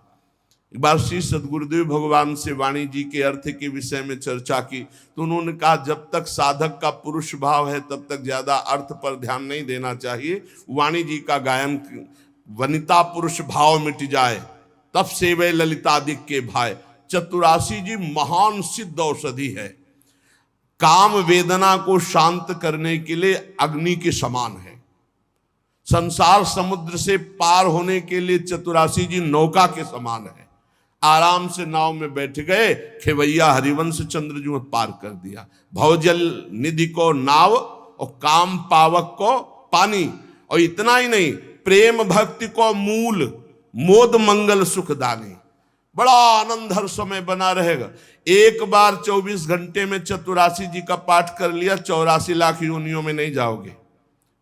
एक बार श्री सद्गुरुदेव भगवान से वाणी जी के अर्थ के विषय में चर्चा की तो उन्होंने कहा जब तक साधक का पुरुष भाव है तब तक ज्यादा अर्थ पर ध्यान नहीं देना चाहिए। वाणी जी का गायन वनिता पुरुष भाव मिट जाए तब सेवे ललितादिक के भाई। चतुरासी जी महान सिद्ध औषधि है, काम वेदना को शांत करने के लिए अग्नि के समान है। संसार समुद्र से पार होने के लिए चतुरासी जी नौका के समान है। आराम से नाव में बैठ गए, खेवैया हरिवंश चंद्र जी में पार कर दिया। भवजल निधि को नाव और काम पावक को पानी, और इतना ही नहीं, प्रेम भक्ति को मूल, मोद मंगल सुखदानी। बड़ा आनंद हर समय बना रहेगा। एक बार 24 घंटे में चतुरासी जी का पाठ कर लिया, 84 लाख योनियों में नहीं जाओगे।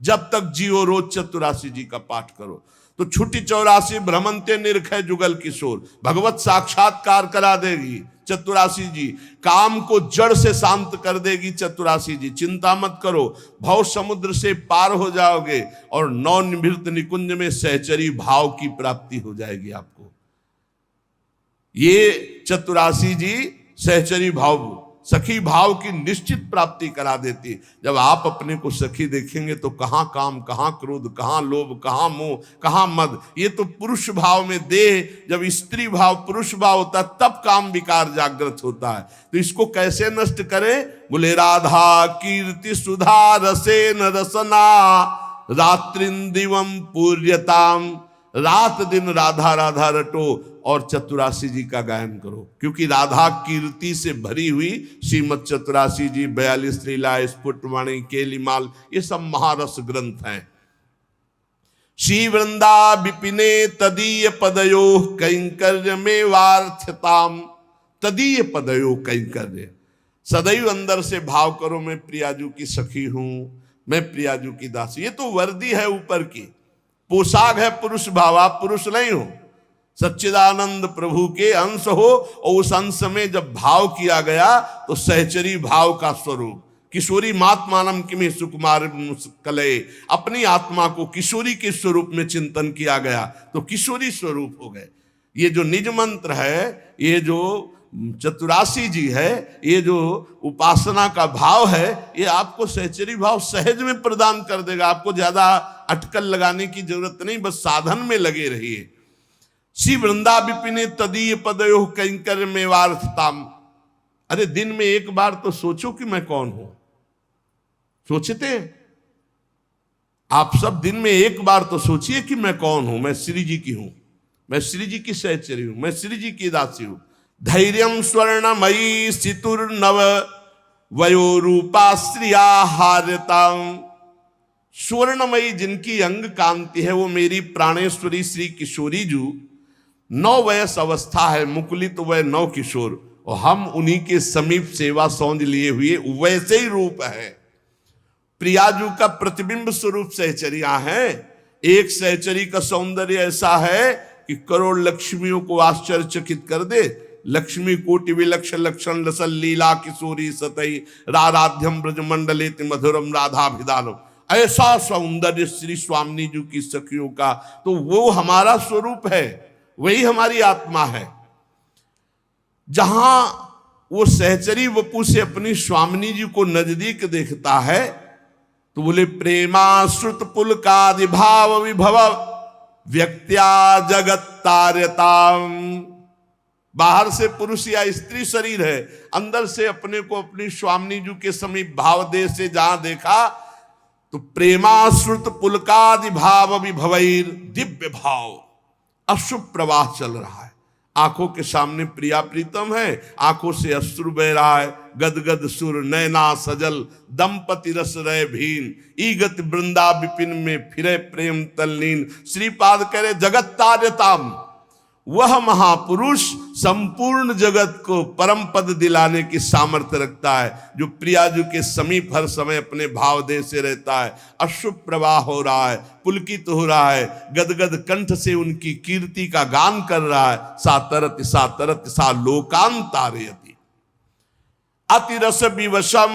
जब तक जियो रोज चतुरासी जी का पाठ करो तो छुट्टी 84 भ्रमंते निरखै जुगल किशोर, भगवत साक्षात्कार करा देगी चतुरासी जी। काम को जड़ से शांत कर देगी चतुरासी जी। चिंता मत करो, भव समुद्र से पार हो जाओगे और नवनिभृत निकुंज में सहचरी भाव की प्राप्ति हो जाएगी आपको। ये चतुरासी जी सहचरी भाव, सखी भाव की निश्चित प्राप्ति करा देती। जब आप अपने को सखी देखेंगे तो कहां काम, कहां क्रोध, कहां लोभ, कहां मोह, कहां मद। ये तो पुरुष भाव में देह, जब स्त्री भाव पुरुष भाव होता है तब काम विकार जागृत होता है। तो इसको कैसे नष्ट करें? बोले राधा कीर्ति सुधा रसेन रसना रात्रिंदिवम पूर्यताम। रात दिन राधा राधा रटो और चतुरासी जी का गायन करो, क्योंकि राधा कीर्ति से भरी हुई श्रीमद चतुरासी जी, 42 लीला, स्फुटवाणी, केलिमाल, ये सब महारस ग्रंथ हैं। श्री वृंदा विपिने तदीय पदयो कैंकर्य में वार्थताम। तदीय पदयो कैंकर्य, सदैव अंदर से भाव करो मैं प्रियाजू की सखी हूं, मैं प्रियाजू की दासी। ये तो वर्दी है ऊपर की, पोशाक है पुरुष भाव, आप पुरुष नहीं हो। सच्चिदानंद प्रभु के अंश हो और उस अंश में जब भाव किया गया तो सहचरी भाव का स्वरूप। किशोरी मात्मानम किमि सुकुमार कलये, अपनी आत्मा को किशोरी के स्वरूप में चिंतन किया गया तो किशोरी स्वरूप हो गए। ये जो निज मंत्र है, ये जो चतुरासी जी है, ये जो उपासना का भाव है, ये आपको सहचरी भाव सहज में प्रदान कर देगा। आपको ज्यादा अटकल लगाने की जरूरत नहीं, बस साधन में लगे रहिए। श्री वृंदा विपिने तदीय पदयो कैंकर में वार्थताम। अरे दिन में एक बार तो सोचो कि मैं कौन हूं। सोचते आप सब दिन में एक बार तो सोचिए कि मैं कौन हूं। मैं श्री जी की हूं, मैं श्री जी की सहचरी हूं, मैं श्री जी की दासी हूं। धैर्यम स्वर्णमयी सितुर्नव वयो रूपा श्रिया हार्यताम। स्वर्णमयी जिनकी अंग कांति है वो मेरी प्राणेश्वरी श्री किशोरी जू। 9 वयस अवस्था है, मुकुलित वय 9 किशोर, और हम उन्हीं के समीप सेवा सौंध लिए हुए वैसे ही रूप है। प्रियाजू का प्रतिबिंब स्वरूप सहचरियां हैं। एक सहचरी का सौंदर्य ऐसा है कि करोड़ लक्ष्मियों को आश्चर्यचकित कर दे। लक्ष्मी कोटि विलक्ष लक्षण लसल लीला किशोरी सतई राराध्यम ब्रजमंडलेति मधुरम राधाभिधानम। ऐसा सौंदर्य श्री स्वामिनी जी की सखियों का, तो वो हमारा स्वरूप है, वही हमारी आत्मा है। जहां वो सहचरी वपु से अपनी स्वामिनी जी को नजदीक देखता है तो बोले प्रेमाश्रुत पुलकादि भाव विभव व्यक्त्या जगत तार्यताम। बाहर से पुरुष या स्त्री शरीर है, अंदर से अपने को अपनी स्वामिनी जी के समीप भाव दे से जहां देखा तो प्रेमाश्रुत पुलकादि भाव विभवैर दिव्य भाव अशुभ प्रवाह चल रहा है। आंखों के सामने प्रिया प्रीतम है, आंखों से अश्रु बह रहा है। गदगद सुर नैना सजल दंपति रस रहे भीन, ईगत वृंदा विपिन में फिरे प्रेम तल्लीन। श्रीपाद करे जगत तार्यताम। वह महापुरुष संपूर्ण जगत को परम पद दिलाने की सामर्थ्य रखता है, जो प्रियाजू के समीप हर समय अपने भाव दे से रहता है। अशुभ प्रवाह हो रहा है, पुलकित हो रहा है, गदगद कंठ से उनकी कीर्ति का गान कर रहा है। सा तरत सा लोकान तारयति। अतिरस विवशम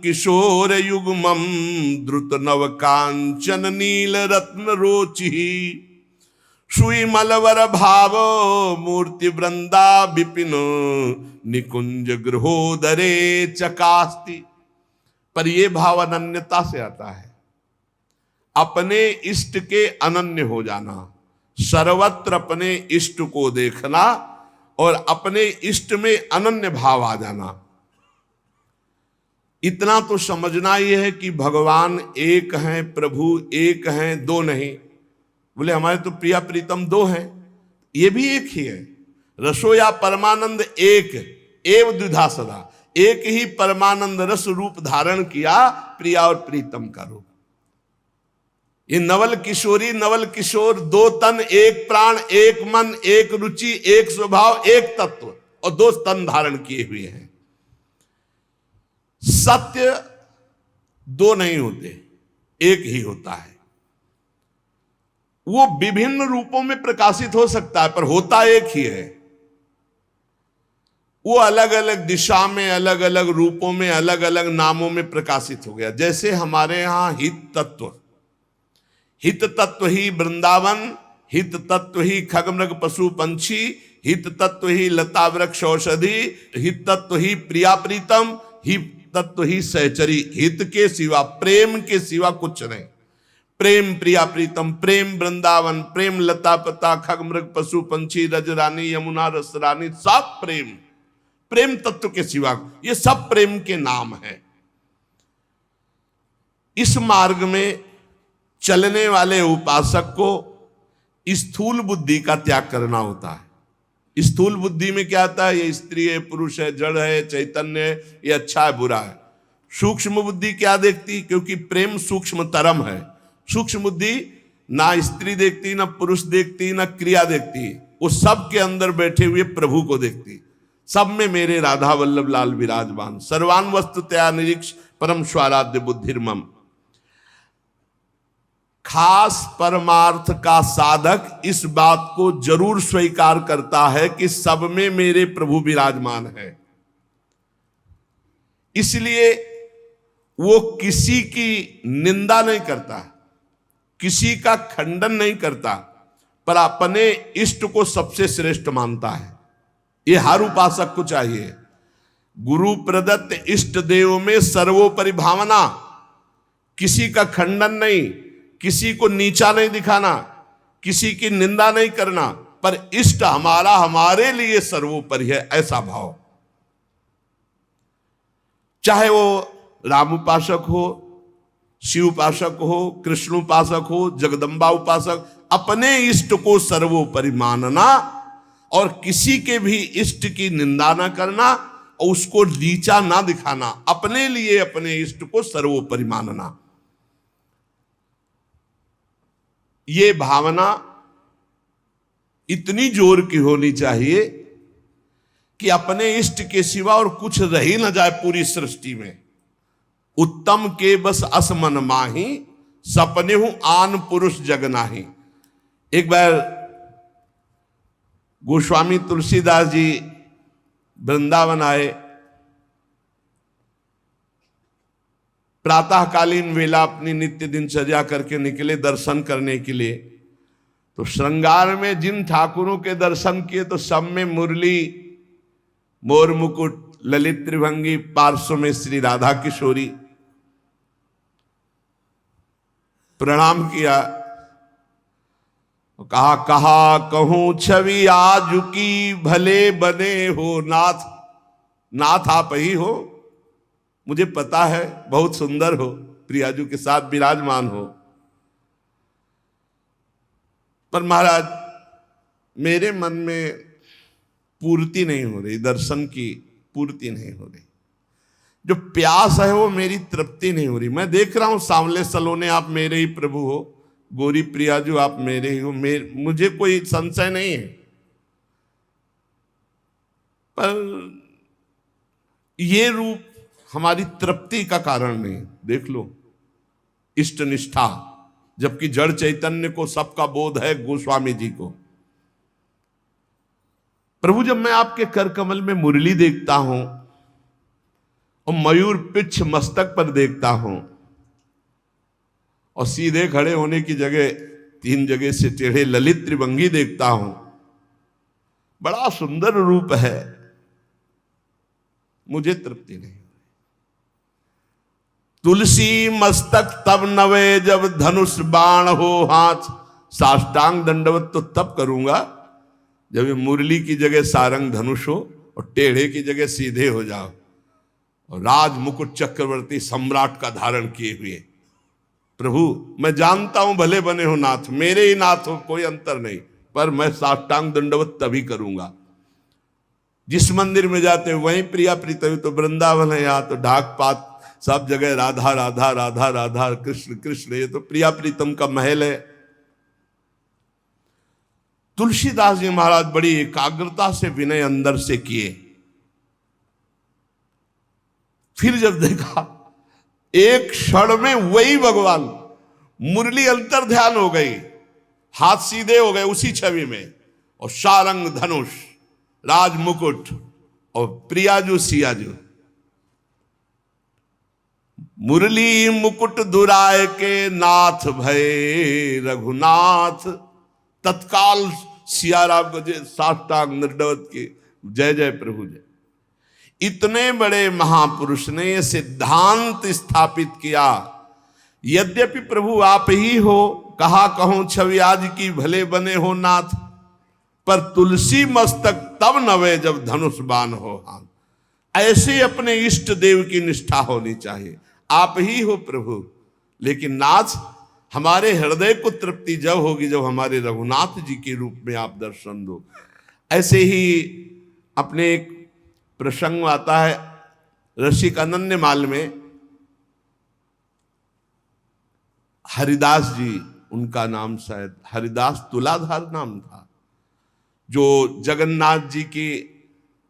किशोर युग्मम द्रुत नव कांचन नील रत्न रोचि सुई मलवर भाव मूर्ति वृंदा विपिन निकुंज गृहोदरे चकास्ति। पर यह भाव अनन्यता से आता है, अपने इष्ट के अनन्य हो जाना, सर्वत्र अपने इष्ट को देखना और अपने इष्ट में अनन्य भाव आ जाना। इतना तो समझना यह है कि भगवान एक हैं, प्रभु एक हैं, दो नहीं। बोले हमारे तो प्रिया प्रीतम दो हैं, ये भी एक ही है। रसो या परमानंद एक एव द्विधा सदा, एक ही परमानंद रस रूप धारण किया, प्रिया और प्रीतम का रूप। ये नवल किशोरी नवल किशोर, दो तन एक प्राण एक मन एक रुचि एक स्वभाव एक तत्व, और दो तन धारण किए हुए हैं। सत्य दो नहीं होते, एक ही होता है। वो विभिन्न रूपों में प्रकाशित हो सकता है, पर होता एक ही है। वो अलग अलग दिशा में अलग अलग रूपों में अलग अलग नामों में प्रकाशित हो गया। जैसे हमारे यहां हित तत्व ही वृंदावन, हित तत्व ही खगमृग पशु पंछी, हित तत्व ही लता वृक्ष औषधि, हित तत्व ही प्रिया प्रीतम, हित तत्व ही सहचरी। हित के सिवा, प्रेम के सिवा कुछ नहीं। प्रेम प्रिया प्रीतम, प्रेम वृंदावन, प्रेम लता पता खगमृग पशु पंछी रजरानी यमुना रसरानी, सब प्रेम, प्रेम तत्व के सिवा ये सब प्रेम के नाम है। इस मार्ग में चलने वाले उपासक को स्थूल बुद्धि का त्याग करना होता है। स्थूल बुद्धि में क्या आता है? ये स्त्री है, पुरुष है, जड़ है, चैतन्य है, ये अच्छा है, बुरा है। सूक्ष्म बुद्धि क्या देखती? क्योंकि प्रेम सूक्ष्म तरम है। सूक्ष्म बुद्धि ना स्त्री देखती, ना पुरुष देखती, ना क्रिया देखती, वो सब के अंदर बैठे हुए प्रभु को देखती। सब में मेरे राधा वल्लभ लाल विराजमान, सर्वान वस्तुतया निरीक्ष परम स्वाराध्य बुद्धिर्मम। खास परमार्थ का साधक इस बात को जरूर स्वीकार करता है कि सब में मेरे प्रभु विराजमान है। इसलिए वो किसी की निंदा नहीं करता, किसी का खंडन नहीं करता, पर अपने इष्ट को सबसे श्रेष्ठ मानता है। ये हर उपासक को चाहिए। गुरु प्रदत्त इष्ट देव में सर्वोपरि भावना, किसी का खंडन नहीं, किसी को नीचा नहीं दिखाना, किसी की निंदा नहीं करना, पर इष्ट हमारा हमारे लिए सर्वोपरि है, ऐसा भाव। चाहे वो राम उपासक हो, शिव उपासक हो, कृष्ण उपासक हो, जगदम्बा उपासक, अपने इष्ट को सर्वोपरि मानना और किसी के भी इष्ट की निंदा ना करना और उसको नीचा ना दिखाना, अपने लिए अपने इष्ट को सर्वोपरि मानना। ये भावना इतनी जोर की होनी चाहिए कि अपने इष्ट के सिवा और कुछ रह ही न जाए पूरी सृष्टि में। उत्तम के बस असमन माही, सपने हूं आन पुरुष जग नाही। एक बार गोस्वामी तुलसीदास जी वृंदावन आए, प्रातःकालीन वेला अपनी नित्य दिनचर्या करके निकले दर्शन करने के लिए। तो श्रृंगार में जिन ठाकुरों के दर्शन किए तो सब में मुरली, मोर मुकुट, ललित त्रिभंगी, पार्श्व में श्री राधा किशोरी। प्रणाम किया, कहा कहा कहूं छवि आज की, भले बने हो नाथ, नाथ आप ही हो। मुझे पता है बहुत सुंदर हो, प्रियाजू के साथ विराजमान हो, पर महाराज मेरे मन में पूर्ति नहीं हो रही, दर्शन की पूर्ति नहीं हो रही। जो प्यास है वो मेरी तृप्ति नहीं हो रही। मैं देख रहा हूं सांवले सलोने आप मेरे ही प्रभु हो, गोरी प्रियाजू आप मेरे ही हो, मुझे कोई संशय नहीं है, पर ये रूप हमारी तृप्ति का कारण नहीं। देख लो इष्ट निष्ठा, जबकि जड़ चैतन्य को सबका बोध है, गोस्वामी जी को। प्रभु जब मैं आपके कर कमल में मुरली देखता हूं और मयूर पिच्छ मस्तक पर देखता हूं, और सीधे खड़े होने की जगह 3 जगह से टेढ़े ललित त्रिभंगी देखता हूं। बड़ा सुंदर रूप है, मुझे तृप्ति नहीं। तुलसी मस्तक तब नवे जब धनुष बाण हो हाथ, साष्टांग दंडवत तो तब करूंगा जब ये मुरली की जगह सारंग धनुष हो और टेढ़े की जगह सीधे हो जाओ, और राज मुकुट चक्रवर्ती सम्राट का धारण किए हुए। प्रभु मैं जानता हूं भले बने हो नाथ, मेरे ही नाथ हो, कोई अंतर नहीं, पर मैं साष्टांग दंडवत तभी करूंगा। जिस मंदिर में जाते हैं वहीं प्रिया प्रीतम, तो वृंदावन है, यहाँ तो ढाक पात सब जगह राधा राधा राधा राधा, कृष्ण कृष्ण, ये तो प्रिया प्रीतम का महल है। तुलसीदास जी महाराज बड़ी एकाग्रता से विनय अंदर से किए। फिर जब देखा एक क्षण में वही भगवान, मुरली अंतर ध्यान हो गई, हाथ सीधे हो गए उसी छवि में, और सारंग धनुष, राज मुकुट और प्रियाजू सियाजू। मुरली मुकुट दुराय के नाथ भय रघुनाथ, तत्काल सियाराम को साष्टांग दंडवत के जय जय प्रभु जय। इतने बड़े महापुरुष ने यह सिद्धांत स्थापित किया, यद्यपि प्रभु आप ही हो, कहा कहूं छवि आज की भले बने हो नाथ, पर तुलसी मस्तक तब नवे जब धनुष बाण हो हाथ। ऐसे अपने इष्ट देव की निष्ठा होनी चाहिए। आप ही हो प्रभु, लेकिन नाथ हमारे हृदय को तृप्ति जब होगी जब हमारे रघुनाथ जी के रूप में आप दर्शन दो। ऐसे ही अपने एक प्रसंग आता है रसिक अनन्यमाल में, हरिदास जी उनका नाम, शायद हरिदास तुलाधार नाम था, जो जगन्नाथ जी के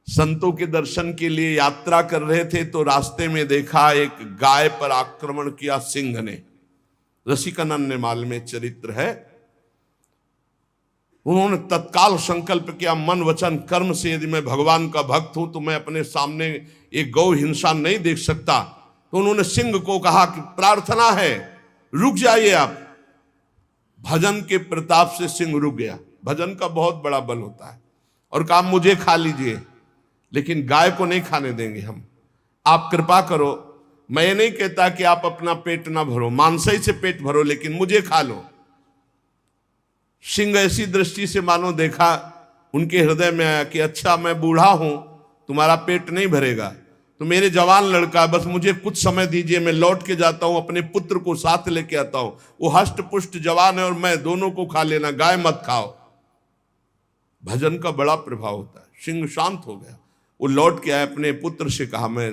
संतों के दर्शन के लिए यात्रा कर रहे थे, तो रास्ते में देखा एक गाय पर आक्रमण किया सिंह ने। रसिकानंद में चरित्र है। उन्होंने तत्काल संकल्प किया, मन वचन कर्म से यदि मैं भगवान का भक्त हूं तो मैं अपने सामने एक गौ हिंसा नहीं देख सकता। तो उन्होंने सिंह को कहा कि प्रार्थना है, रुक जाइए आप। भजन के प्रताप से सिंह रुक गया। भजन का बहुत बड़ा बल होता है। और कहा मुझे खा लीजिए, लेकिन गाय को नहीं खाने देंगे हम, आप कृपा करो। मैं ये नहीं कहता कि आप अपना पेट ना भरो, मांसाई से पेट भरो, लेकिन मुझे खा लो। सिंह ऐसी दृष्टि से मानो देखा, उनके हृदय में आया कि अच्छा मैं बूढ़ा हूं, तुम्हारा पेट नहीं भरेगा, तो मेरे जवान लड़का, बस मुझे कुछ समय दीजिए, मैं लौट के जाता हूं, अपने पुत्र को साथ लेके आता हूं, वो हष्ट पुष्ट जवान है और मैं, दोनों को खा लेना, गाय मत खाओ। भजन का बड़ा प्रभाव होता है। सिंह शांत हो गया, वो लौट के आया, अपने पुत्र से कहा मैं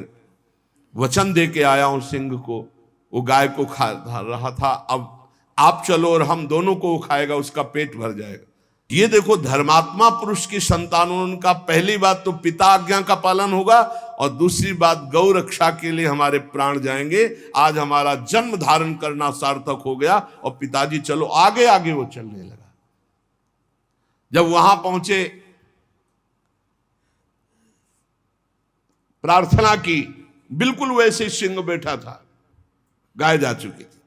वचन दे के आया हूं सिंह को, वो गाय को खा रहा था, अब आप चलो और हम दोनों को वो खाएगा, उसका पेट भर जाएगा। ये देखो धर्मात्मा पुरुष की संतानों, उनका पहली बात तो पिता आज्ञा का पालन होगा, और दूसरी बात गौ रक्षा के लिए हमारे प्राण जाएंगे। आज हमारा जन्म धारण करना सार्थक हो गया, और पिताजी चलो आगे आगे वो चलने लगा। जब वहां पहुंचे, प्रार्थना की, बिल्कुल वैसे सिंह बैठा था, गाय जा चुकी थी।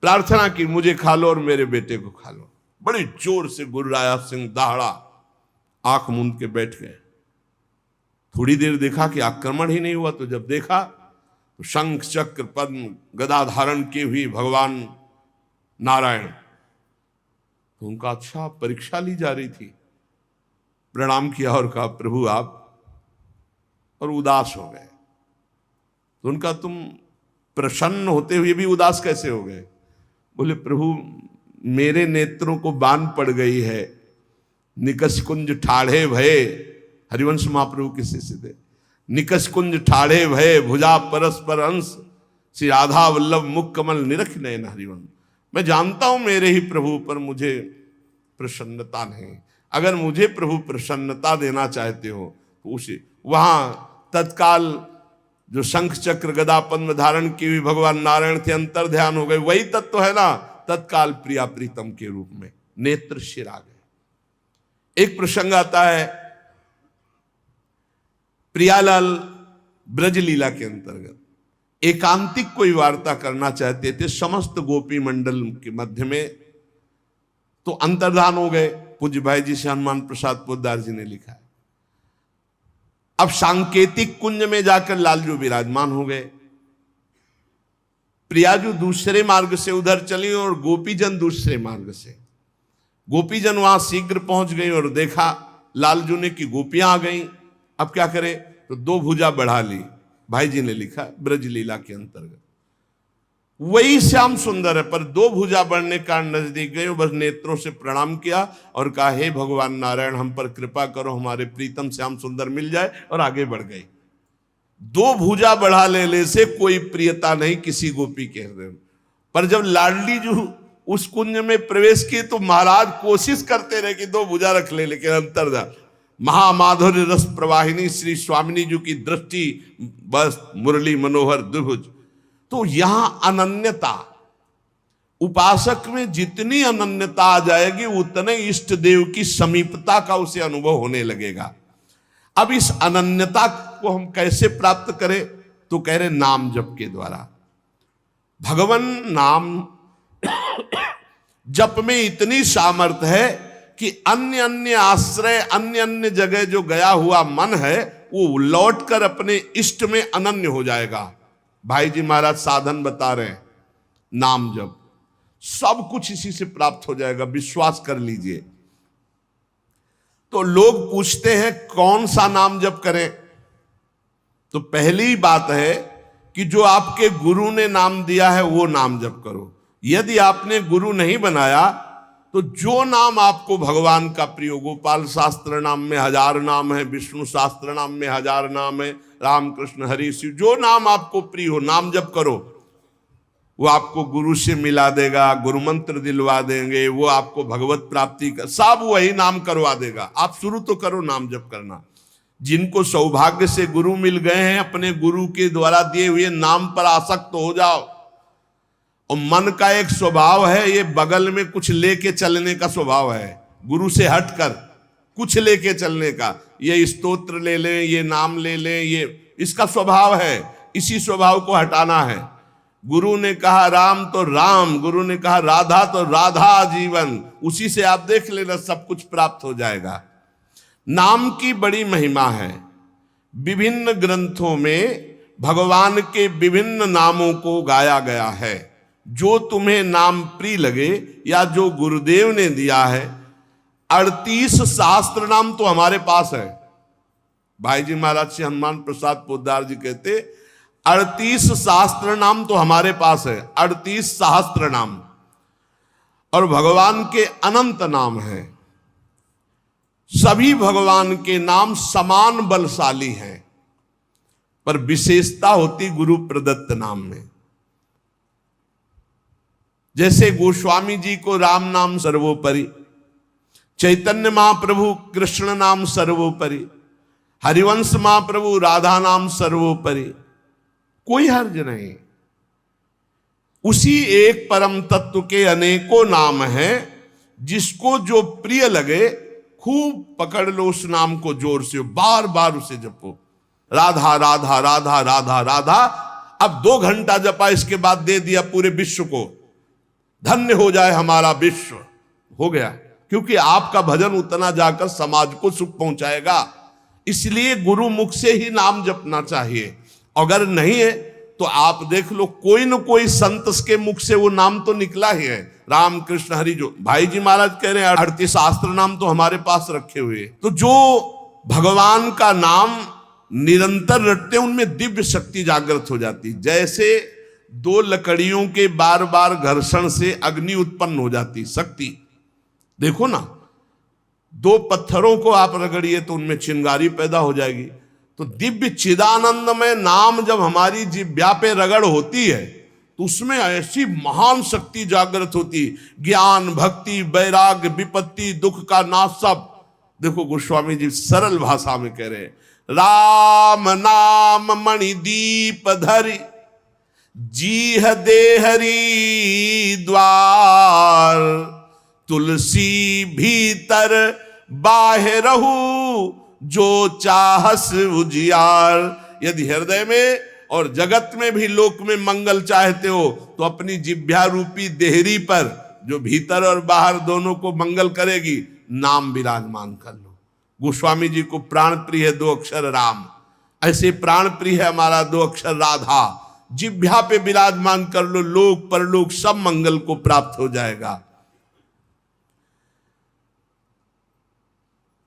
प्रार्थना की मुझे खा लो और मेरे बेटे को खा लो। बड़ी जोर से गुर्राया सिंह, दहाड़ा, आंख मूंद के बैठ गए। थोड़ी देर देखा कि आक्रमण ही नहीं हुआ, तो जब देखा तो शंख चक्र पद्म गदा धारण की हुई भगवान नारायण। तो उनका अच्छा परीक्षा ली जा रही थी। प्रणाम किया और कहा प्रभु आप, और उदास हो गए। तो उनका तुम प्रसन्न होते हुए भी उदास कैसे हो गए? बोले प्रभु मेरे नेत्रों को बान पड़ गई है, निकस कुंज ठाढ़े भये, हरिवंश महाप्रभु के शिष्य थे। निकस कुंज ठाढ़े भये भुजा परस्पर अंश, श्री राधा वल्लभ मुख कमल निरख नयन हरिवंश। मैं जानता हूं मेरे ही प्रभु पर मुझे प्रसन्नता नहीं। अगर मुझे प्रभु प्रसन्नता देना चाहते हो तो उसे, वहां तत्काल जो शंख चक्र गदा पद्म धारण की हुई भगवान नारायण थे, अंतर ध्यान हो गए। वही तत्व है ना, तत्काल प्रिया प्रीतम के रूप में नेत्र शिर आ गए। एक प्रसंग आता है प्रियालाल ब्रज लीला के अंतर्गत। एकांतिक कोई वार्ता करना चाहते थे समस्त गोपी मंडल के मध्य में, तो अंतर्धान हो गए। पूज्य भाई जी से हनुमान प्रसाद पोद्दार जी ने लिखा है। अब सांकेतिक कुंज में जाकर लालजू विराजमान हो गए। प्रियाजू दूसरे मार्ग से उधर चली और गोपीजन दूसरे मार्ग से। गोपीजन वहां शीघ्र पहुंच गई और देखा लालजू ने कि गोपियां आ गई। अब क्या करे, तो दो भुजा बढ़ा ली। भाई जी ने लिखा ब्रज लीला के अंतर्गत वही श्याम सुंदर है, पर दो भुजा बढ़ने का नजदीक गए, बस नेत्रों से प्रणाम किया और कहा हे भगवान नारायण हम पर कृपा करो, हमारे प्रीतम श्याम सुंदर मिल जाए, और आगे बढ़ गई। दो भुजा बढ़ा लेने से कोई प्रियता नहीं किसी गोपी के हृदय में। पर जब लाडली जो उस कुंज में प्रवेश किए तो महाराज कोशिश करते रहे कि दो भुजा रख ले, लेकिन अंतर्धान महामाधुर्य रस प्रवाहिनी श्री स्वामिनी जी की दृष्टि बस मुरली मनोहर द्विभुज। तो यहां अनन्यता, उपासक में जितनी अनन्यता आ जाएगी उतने इष्ट देव की समीपता का उसे अनुभव होने लगेगा। अब इस अनन्यता को हम कैसे प्राप्त करें, तो कह रहे नाम जप के द्वारा। भगवान नाम जप में इतनी सामर्थ्य है कि अन्य अन्य आश्रय, अन्य अन्य जगह जो गया हुआ मन है वो लौटकर अपने इष्ट में अनन्य हो जाएगा। भाई जी महाराज साधन बता रहे हैं, नाम जप सब कुछ इसी से प्राप्त हो जाएगा, विश्वास कर लीजिए। तो लोग पूछते हैं कौन सा नाम जप करें, तो पहली बात है कि जो आपके गुरु ने नाम दिया है वो नाम जप करो। यदि आपने गुरु नहीं बनाया तो जो नाम आपको भगवान का प्रिय, गोपाल शास्त्र नाम में 1000 नाम है, विष्णु शास्त्र नाम में 1000 नाम है, रामकृष्ण हरि शिव, जो नाम आपको प्रिय हो नाम जप करो। वो आपको गुरु से मिला देगा, गुरु मंत्र दिलवा देंगे, वो आपको भगवत प्राप्ति का सब वही नाम करवा देगा। आप शुरू तो करो नाम जप करना। जिनको सौभाग्य से गुरु मिल गए हैं अपने गुरु के द्वारा दिए हुए नाम पर आसक्त हो जाओ। और मन का एक स्वभाव है, ये बगल में कुछ लेके चलने का स्वभाव है, गुरु से हटकर कुछ लेके चलने का। ये स्तोत्र ले लें, ये नाम ले लें, ये इसका स्वभाव है। इसी स्वभाव को हटाना है। गुरु ने कहा राम तो राम, गुरु ने कहा राधा तो राधा जीवन, उसी से आप देख लेना सब कुछ प्राप्त हो जाएगा। नाम की बड़ी महिमा है। विभिन्न ग्रंथों में भगवान के विभिन्न नामों को गाया गया है। जो तुम्हें नाम प्रिय लगे या जो गुरुदेव ने दिया है। 38 शास्त्र नाम तो हमारे पास है। भाई जी महाराज से हनुमान प्रसाद पोद्दार जी कहते 38 शास्त्र नाम तो हमारे पास है, 38 सहस्त्र नाम, और भगवान के अनंत नाम हैं। सभी भगवान के नाम समान बलशाली हैं, पर विशेषता होती गुरु प्रदत्त नाम में। जैसे गोस्वामी जी को राम नाम सर्वोपरि, चैतन्य महाप्रभु कृष्ण नाम सर्वोपरि, हरिवंश महाप्रभु राधा नाम सर्वोपरि, कोई हर्ज नहीं। उसी एक परम तत्व के अनेकों नाम हैं, जिसको जो प्रिय लगे खूब पकड़ लो उस नाम को जोर से, बार बार उसे जपो। राधा राधा राधा राधा राधा। अब 2 घंटा जपा, इसके बाद दे दिया पूरे विश्व को, धन्य हो जाए हमारा विश्व, हो गया। क्योंकि आपका भजन उतना जाकर समाज को सुख पहुंचाएगा। इसलिए गुरु मुख से ही नाम जपना चाहिए। अगर नहीं है तो आप देख लो, कोई न कोई संत के मुख से वो नाम तो निकला ही है। राम कृष्ण हरि, जो भाई जी महाराज कह रहे हैं 38 शास्त्र नाम तो हमारे पास रखे हुए। तो जो भगवान का नाम निरंतर रटते उनमें दिव्य शक्ति जागृत हो जाती। जैसे 2 लकड़ियों के बार बार घर्षण से अग्नि उत्पन्न हो जाती, शक्ति देखो ना। 2 पत्थरों को आप रगड़िए तो उनमें चिंगारी पैदा हो जाएगी। तो दिव्य चिदानंद में नाम जब हमारी जिह्वा पे रगड़ होती है तो उसमें ऐसी महान शक्ति जागृत होती। ज्ञान भक्ति वैराग्य विपत्ति दुख का नाश सब। देखो गोस्वामी जी सरल भाषा में कह रहे हैं, राम नाम मणिदीप धरि जीह देहरी द्वार, तुलसी भीतर बाहरहु जो चाहस उजियार। यदि हृदय में और जगत में भी लोक में मंगल चाहते हो तो अपनी जिह्वा रूपी देहरी पर, जो भीतर और बाहर दोनों को मंगल करेगी, नाम विराजमान कर लो। गोस्वामी जी को प्राण प्रिय है 2 अक्षर राम, ऐसे प्राण प्रिय है हमारा 2 अक्षर राधा। जिह्वा पे विराजमान कर लो, लोक परलोक सब मंगल को प्राप्त हो जाएगा।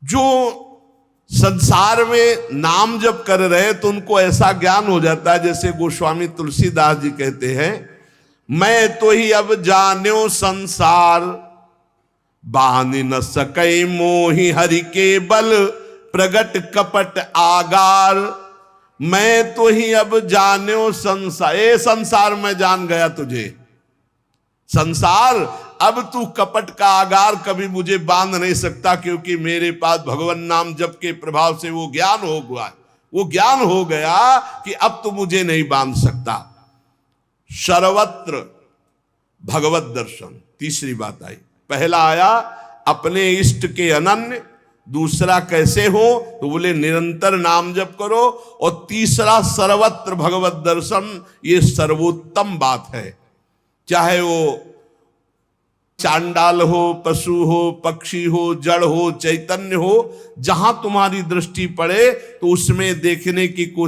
जो संसार में नाम जप कर रहे तो उनको ऐसा ज्ञान हो जाता है, जैसे गोस्वामी तुलसीदास जी कहते हैं, मैं तो ही अब जान्यो संसार, बानी न सकै मोहि हरि के बल, प्रगट कपट आगार। मैं तो ही अब जान्यो संसार, ए संसार मैं जान गया तुझे, संसार अब तू कपट का आगार कभी मुझे बांध नहीं सकता, क्योंकि मेरे पास भगवान नाम जप के प्रभाव से वो ज्ञान हो गया, वो ज्ञान हो गया कि अब तू मुझे नहीं बांध सकता। सर्वत्र भगवत दर्शन, तीसरी बात आई। पहला आया अपने इष्ट के अनन्य, दूसरा कैसे हो तो बोले निरंतर नाम जप करो, और तीसरा सर्वत्र भगवत दर्शन। ये सर्वोत्तम बात है, चाहे वो चांडाल हो, पशु हो, पक्षी हो, जड़ हो, चैतन्य हो, जहां तुम्हारी दृष्टि पड़े तो उसमें देखने की कोशिश